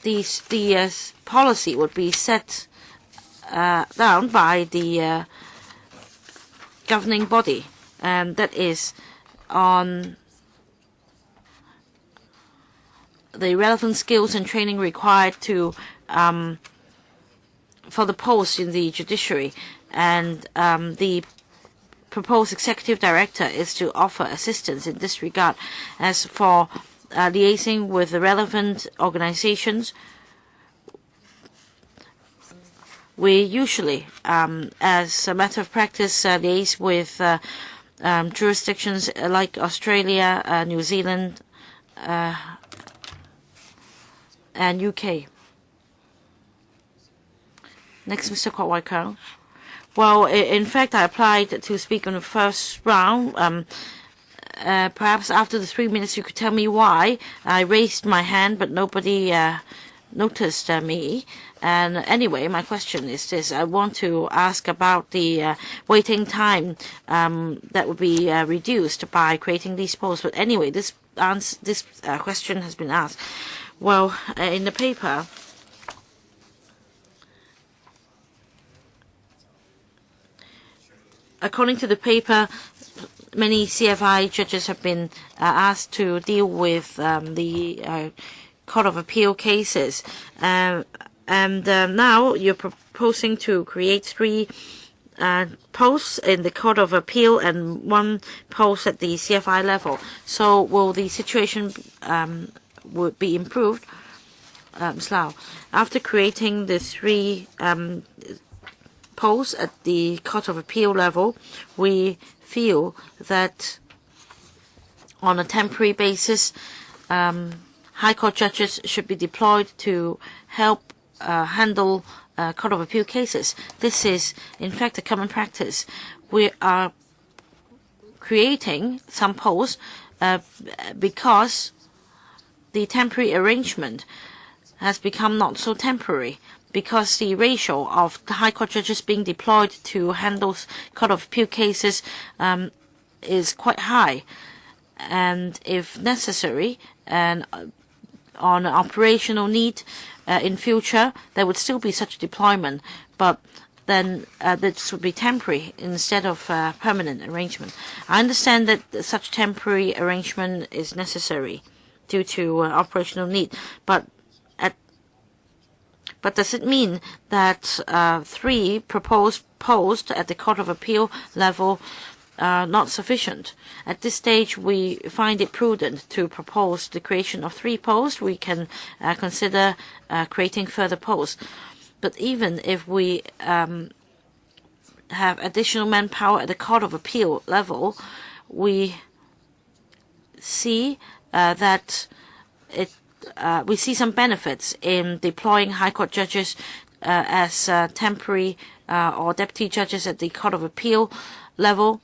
[SPEAKER 4] The policy would be set down by the governing body, and that is on the relevant skills and training required to for the post in the judiciary. And the proposed executive director is to offer assistance in this regard. As for liaising with the relevant organizations, we usually, as a matter of practice, liaise with jurisdictions like Australia, New Zealand, and UK. Next, Mr. Kwok Wai Keung. Well, in fact, I applied to speak on the first round. Perhaps after the 3 minutes, you could tell me why. I raised my hand, but nobody noticed me. And anyway, my question is this. I want to ask about the waiting time that would be reduced by creating these posts. But anyway, this question has been asked. Well, in the paper, according to the paper, many CFI judges have been asked to deal with the Court of Appeal cases. And now you're proposing to create 3 posts in the Court of Appeal and 1 post at the CFI level. So will the situation would be improved? Slough. After creating the 3 posts at the Court of Appeal level, we feel that on a temporary basis, High Court judges should be deployed to help handle Court of Appeal cases. This is, in fact, a common practice. We are creating some posts because the temporary arrangement has become not so temporary, because the ratio of the High Court judges being deployed to handle Court of Appeal cases is quite high. And if necessary, and on an operational need in future, there would still be such deployment, but then this would be temporary instead of permanent arrangement. I understand that such temporary arrangement is necessary due to operational need, but does it mean that 3 proposed posts at the Court of Appeal level are not sufficient? At this stage, we find it prudent to propose the creation of 3 posts. We can consider creating further posts. But even if we have additional manpower at the Court of Appeal level, we see that we see some benefits in deploying High Court judges as temporary or deputy judges at the Court of Appeal level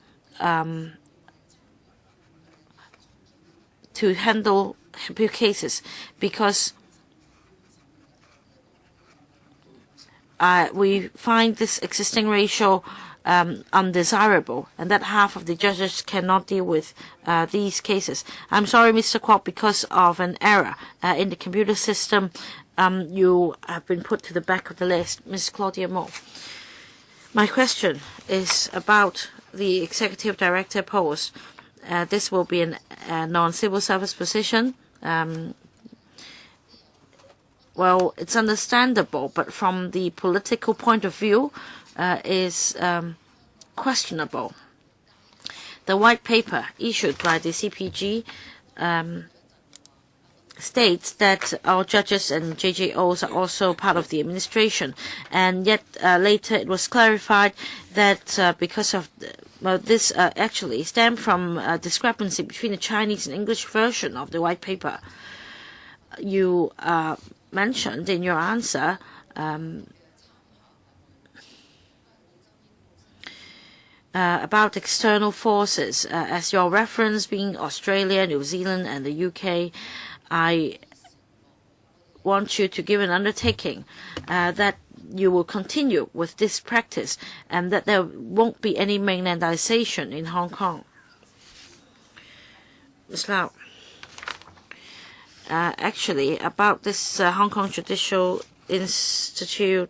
[SPEAKER 4] to handle appeal cases, because we find this existing ratio undesirable, and that half of the judges cannot deal with these cases. I'm sorry, Mr. Kwok, because of an error in the computer system, you have been put to the back of the list. Ms. Claudia Moore. My question is about the executive director post. This will be a non-civil service position. Well, it's understandable, but from the political point of view, is questionable. The white paper issued by the CPG states that our judges and JJOs are also part of the administration, and yet later it was clarified that because of this actually stemmed from a discrepancy between the Chinese and English version of the white paper. You mentioned in your answer about external forces, as your reference being Australia, New Zealand, and the UK. I want you to give an undertaking that you will continue with this practice and that there won't be any mainlandization in Hong Kong. Ms. Lau. Actually, about this Hong Kong Judicial Institute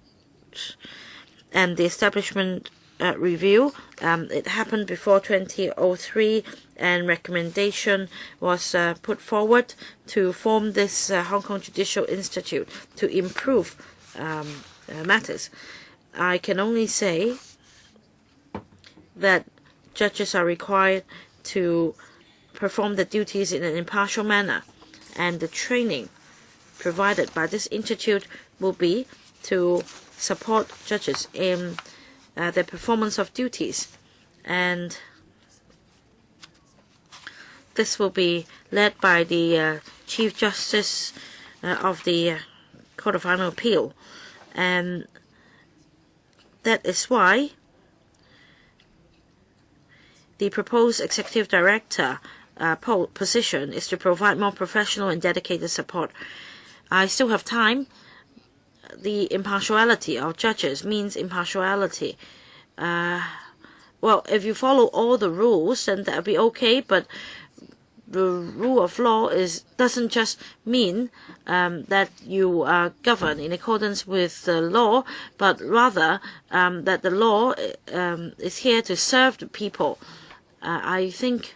[SPEAKER 4] and the establishment review, it happened before 2003, and recommendation was put forward to form this Hong Kong Judicial Institute to improve matters. I can only say that judges are required to perform their duties in an impartial manner, and the training provided by this institute will be to support judges in their performance of duties, and this will be led by the Chief Justice of the Court of Final Appeal, and that is why the proposed executive director position is to provide more professional and dedicated support. I still have time. The impartiality of judges means impartiality. Well, if you follow all the rules, then that will be okay, but the rule of law doesn't just mean that you govern in accordance with the law, but rather that the law is here to serve the people. I think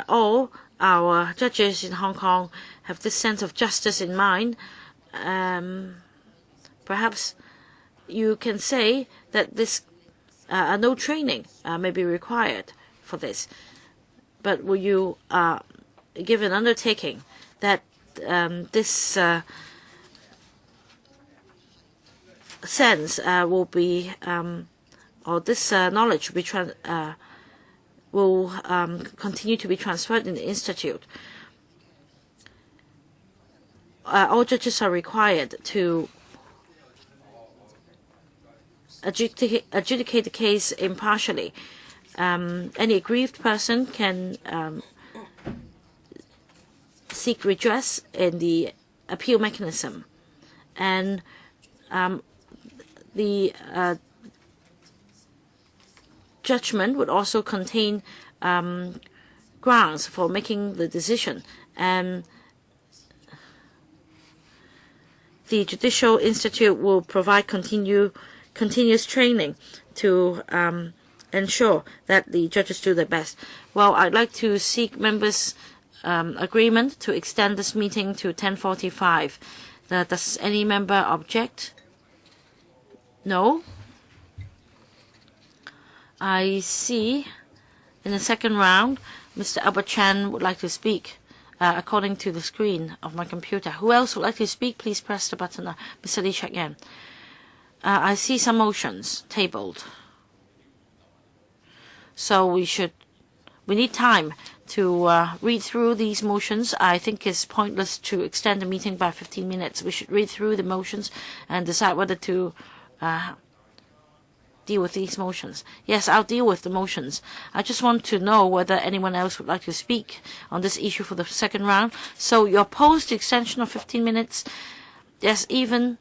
[SPEAKER 4] all our judges in Hong Kong have this sense of justice in mind. Perhaps you can say that this no training may be required for this. But will you give an undertaking that this sense will be, or this knowledge will continue to be transferred in the Institute? All judges are required to adjudicate the case impartially. Any aggrieved person can seek redress in the appeal mechanism, and the judgment would also contain grounds for making the decision, and the Judicial Institute will provide continuous training to ensure that the judges do their best. Well, I'd like to seek members' agreement to extend this meeting to 10:45. Does any member object? No? I see in the second round, Mr. Albert Chan would like to speak according to the screen of my computer. Who else would like to speak? Please press the button. Mr. Lee Cheuk-yen. I see some motions tabled. So we need time to read through these motions. I think it's pointless to extend the meeting by 15 minutes. We should read through the motions and decide whether to deal with these motions? Yes, I'll deal with the motions. I just want to know whether anyone else would like to speak on this issue for the second round. So you oppose the extension of 15 minutes? Yes, even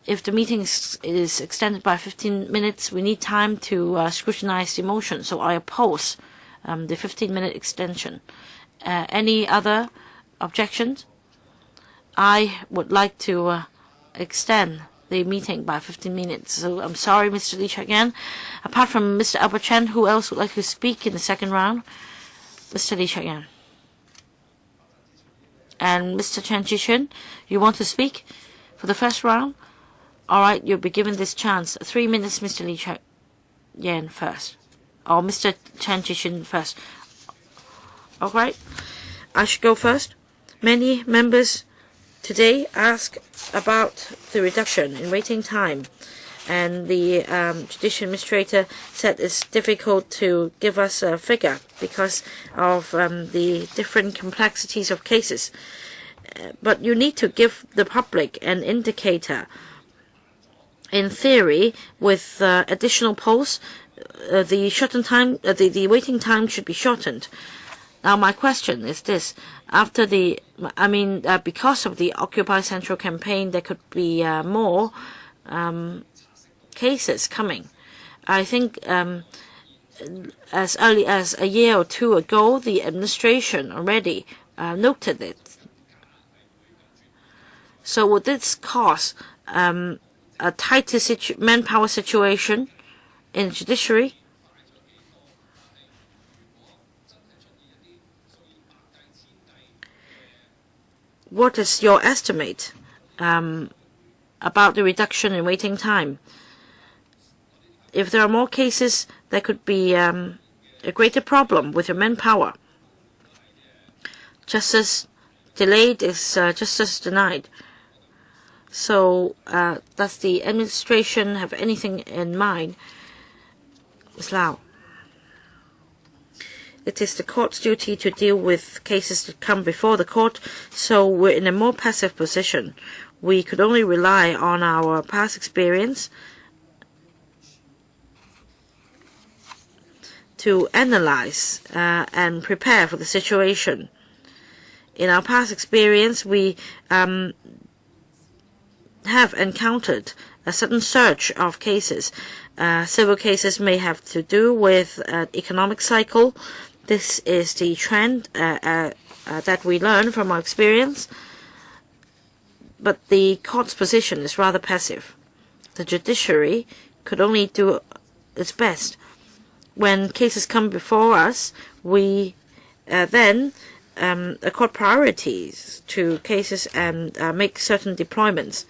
[SPEAKER 4] if the meeting is extended by 15 minutes, we need time to scrutinize the motion. So I oppose the 15-minute extension. Any other objections? I would like to extend the meeting by 15 minutes. So I'm sorry, Mr. Lee Cheuk-yen. Apart from Mr. Albert Chen, who else would like to speak in the second round? Mr. Lee Cheuk-yen. And Mr. Chen Chi-chun, you want to speak for the first round? All right, you'll be given this chance. 3 minutes, Mr. Lee Cheuk-yen first. Or Mr. Chen Chi-chun first. All right, I should go first. Many members today ask about the reduction in waiting time, and the Judicial Administrator said it's difficult to give us a figure because of the different complexities of cases. But you need to give the public an indicator. In theory, with additional polls, the shortened time, the waiting time should be shortened. Now, my question is this: after because of the Occupy Central campaign, there could be more cases coming. I think as early as a year or two ago, the administration already noted it. So would this cause a tighter manpower situation in the judiciary? What is your estimate about the reduction in waiting time? If there are more cases, there could be a greater problem with your manpower. Justice delayed is justice denied. So does the administration have anything in mind? Ms. Lau. It is the court's duty to deal with cases that come before the court, so we're in a more passive position. We could only rely on our past experience to analyze and prepare for the situation. In our past experience, we have encountered a sudden surge of cases. Civil cases may have to do with an economic cycle. This is the trend that we learn from our experience. But the court's position is rather passive. The judiciary could only do its best. When cases come before us, we then accord priorities to cases and make certain deployments.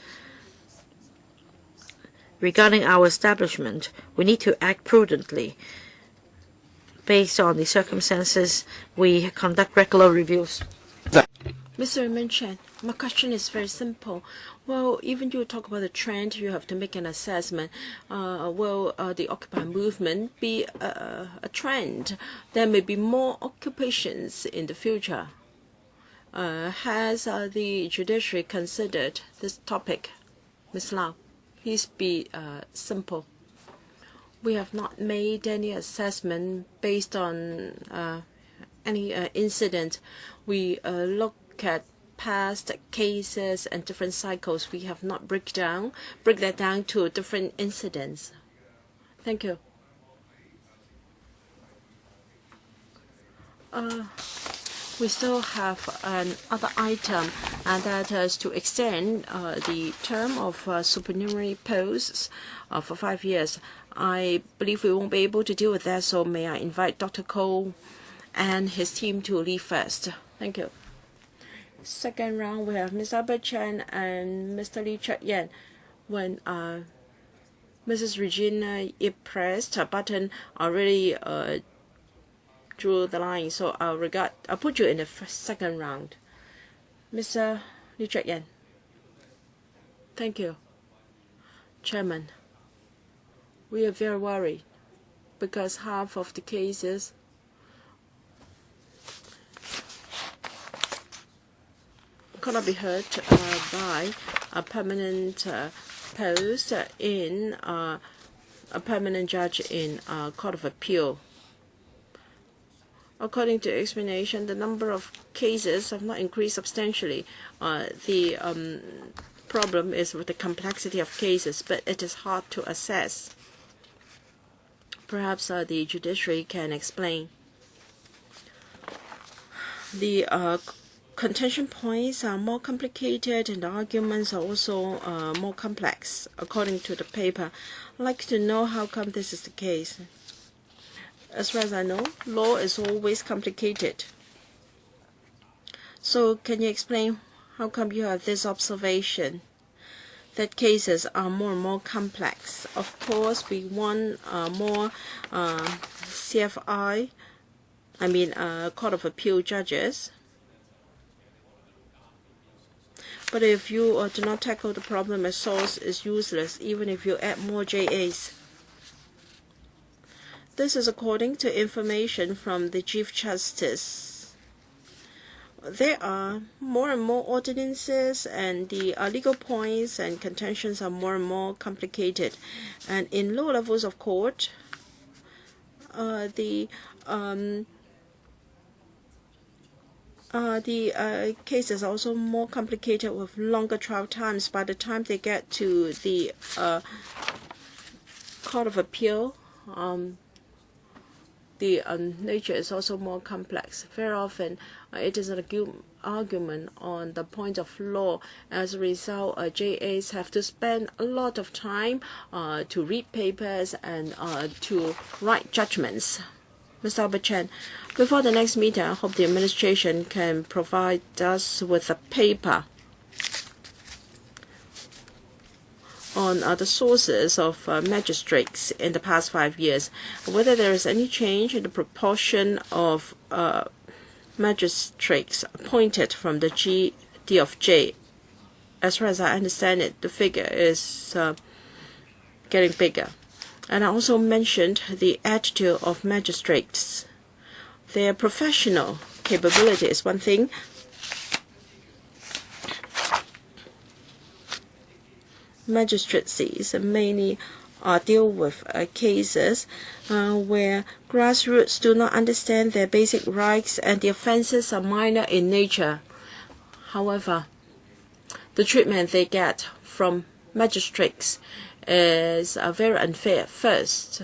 [SPEAKER 4] Regarding our establishment, we need to act prudently. Based on the circumstances, we conduct regular reviews.
[SPEAKER 1] Mr. Chen, my question is very simple. Well, even you talk about the trend, you have to make an assessment. Will the Occupy movement be a trend? There may be more occupations in the future. Has the judiciary considered this topic? Ms. Lau, please be simple. We have not made any assessment based on any incident. We look at past cases and different cycles. We have not break that down to different incidents. Thank you. We still have another item, and that is to extend the term of supernumerary posts for 5 years. I believe we won't be able to deal with that, so may I invite Dr. Cole and his team to leave first. Thank you. Second round, we have Ms. Albert Chen and Mr. Lee Cheuk-yen. When Mrs. Regina pressed her button, already drew the line, so I'll put you in the second round. Mr. Lee Cheuk-yen. Thank you. Chairman, we are very worried because half of the cases cannot be heard by a permanent post in a permanent judge in a Court of Appeal. According to explanation, the number of cases have not increased substantially. The problem is with the complexity of cases, but it is hard to assess. Perhaps the judiciary can explain. The contention points are more complicated and the arguments are also more complex, according to the paper. I'd like to know how come this is the case. As far as I know, law is always complicated. So can you explain how come you have this observation that cases are more and more complex? Of course, we want more CFI, Court of Appeal judges. But if you do not tackle the problem at source, it's useless, even if you add more JAs. This is according to information from the Chief Justice. There are more and more ordinances, and the legal points and contentions are more and more complicated. And in lower levels of court, the case is also more complicated with longer trial times. By the time they get to the Court of Appeal, the nature is also more complex. Very often, it is an argument on the point of law. As a result, JAs have to spend a lot of time to read papers and to write judgments. Mr. Albert Chen, before the next meeting, I hope the administration can provide us with a paper on the sources of magistrates in the past 5 years, whether there is any change in the proportion of magistrates appointed from the GDFJ. As far as I understand it, the figure is getting bigger. And I also mentioned the attitude of magistrates. Their professional capability is one thing. Magistracies mainly deal with cases where grassroots do not understand their basic rights and the offenses are minor in nature. However, the treatment they get from magistrates is very unfair. First,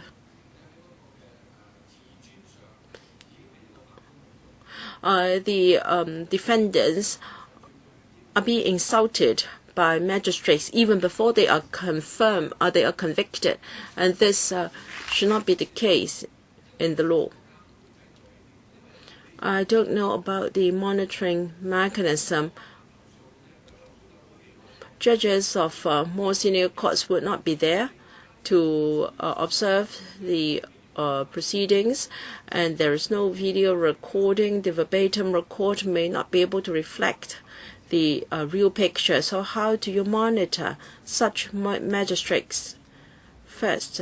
[SPEAKER 1] the defendants are being insulted by magistrates even before they are confirmed or they are convicted, and this should not be the case in the law. I don't know about the monitoring mechanism. Judges of more senior courts would not be there to observe the proceedings, and there is no video recording. The verbatim record may not be able to reflect the real picture. So how do you monitor such magistrates? First,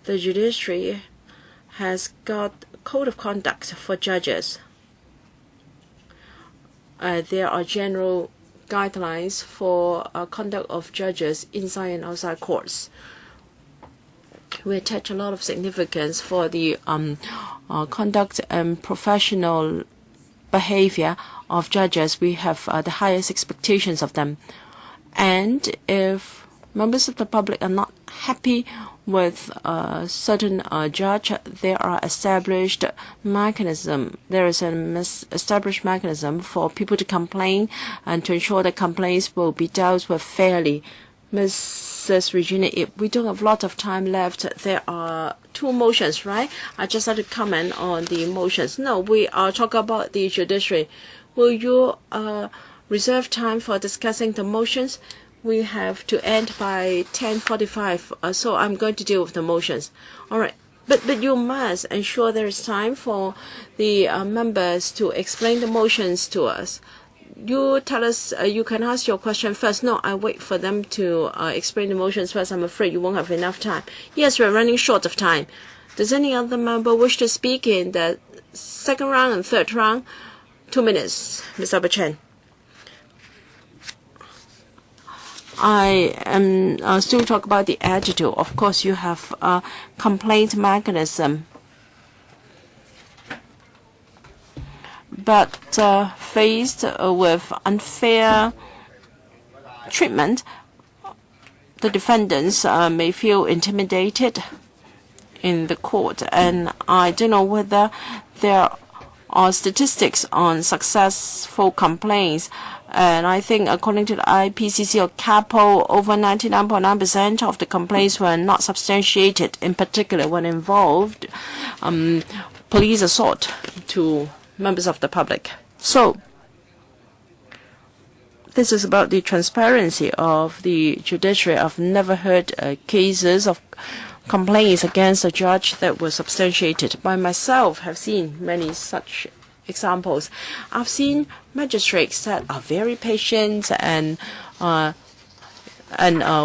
[SPEAKER 1] the judiciary has got a code of conduct for judges. There are general guidelines for conduct of judges inside and outside courts. We attach a lot of significance for the conduct and professional behavior of judges. We have the highest expectations of them. And if members of the public are not happy with a certain judge, there is an established mechanism for people to complain and to ensure that complaints will be dealt with fairly. Mrs. Regina, we don't have a lot of time left. There are 2 motions, right? I just have to comment on the motions. No, we are talking about the judiciary. Will you reserve time for discussing the motions? We have to end by 10:45, so I'm going to deal with the motions. All right. But you must ensure there is time for the members to explain the motions to us. You tell us you can ask your question first. No, I wait for them to explain the motions first. I'm afraid you won't have enough time. Yes, we're running short of time. Does any other member wish to speak in the second round and third round? 2 minutes, Mr. Albert Chen. I am still talk about the attitude. Of course, you have a complaint mechanism, but faced with unfair treatment, the defendants may feel intimidated in the court, and I don't know whether there are statistics on successful complaints. And I think according to the IPCC or CAPO, over 99.9% of the complaints were not substantiated, in particular when involved police assault to members of the public. So this is about the transparency of the judiciary. I've never heard cases of complaints against a judge that were substantiated. By myself, have seen many such examples. I've seen magistrates that are very patient and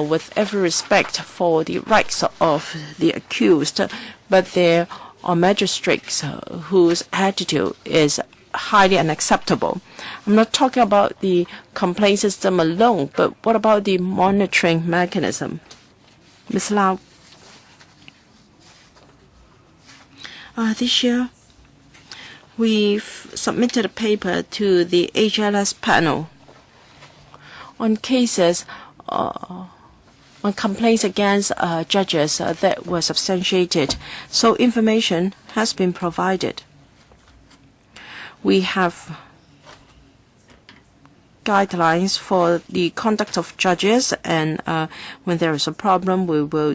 [SPEAKER 1] with every respect for the rights of the accused, but there are magistrates whose attitude is highly unacceptable. I'm not talking about the complaint system alone, but what about the monitoring mechanism? Ms. Lau. This year, we've submitted a paper to the HLS panel on cases on complaints against judges that were substantiated. So information has been provided. We have guidelines for the conduct of judges, and when there is a problem, we will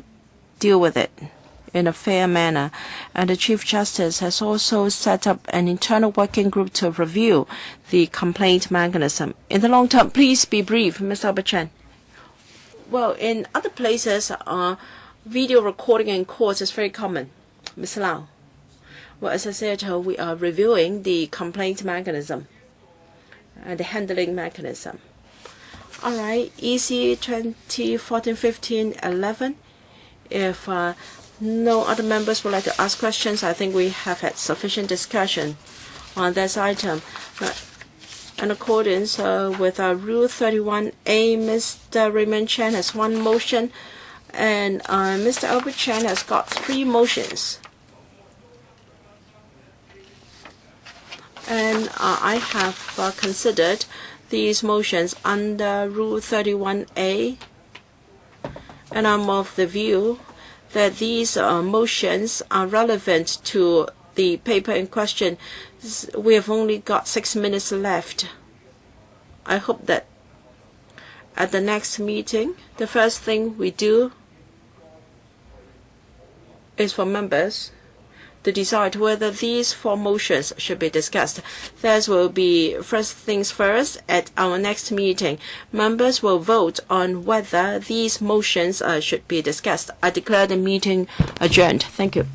[SPEAKER 1] deal with it in a fair manner. And the Chief Justice has also set up an internal working group to review the complaint mechanism. In the long term, please be brief, Mr. Albert Chan. Well, in other places, video recording in courts is very common. Ms. Lau. Well, as I said, we are reviewing the complaint mechanism and the handling mechanism. All right, EC 2014-15-11. If no other members would like to ask questions, I think we have had sufficient discussion on this item. In accordance with Rule 31A, Mr. Raymond Chan has one motion, and Mr. Albert Chan has got 3 motions. And I have considered these motions under Rule 31A, and I'm of the view that these motions are relevant to the paper in question. We have only got 6 minutes left. I hope that at the next meeting, the first thing we do is for members to decide whether these 4 motions should be discussed. This will be first things first at our next meeting. Members will vote on whether these motions should be discussed. I declare the meeting adjourned. Thank you.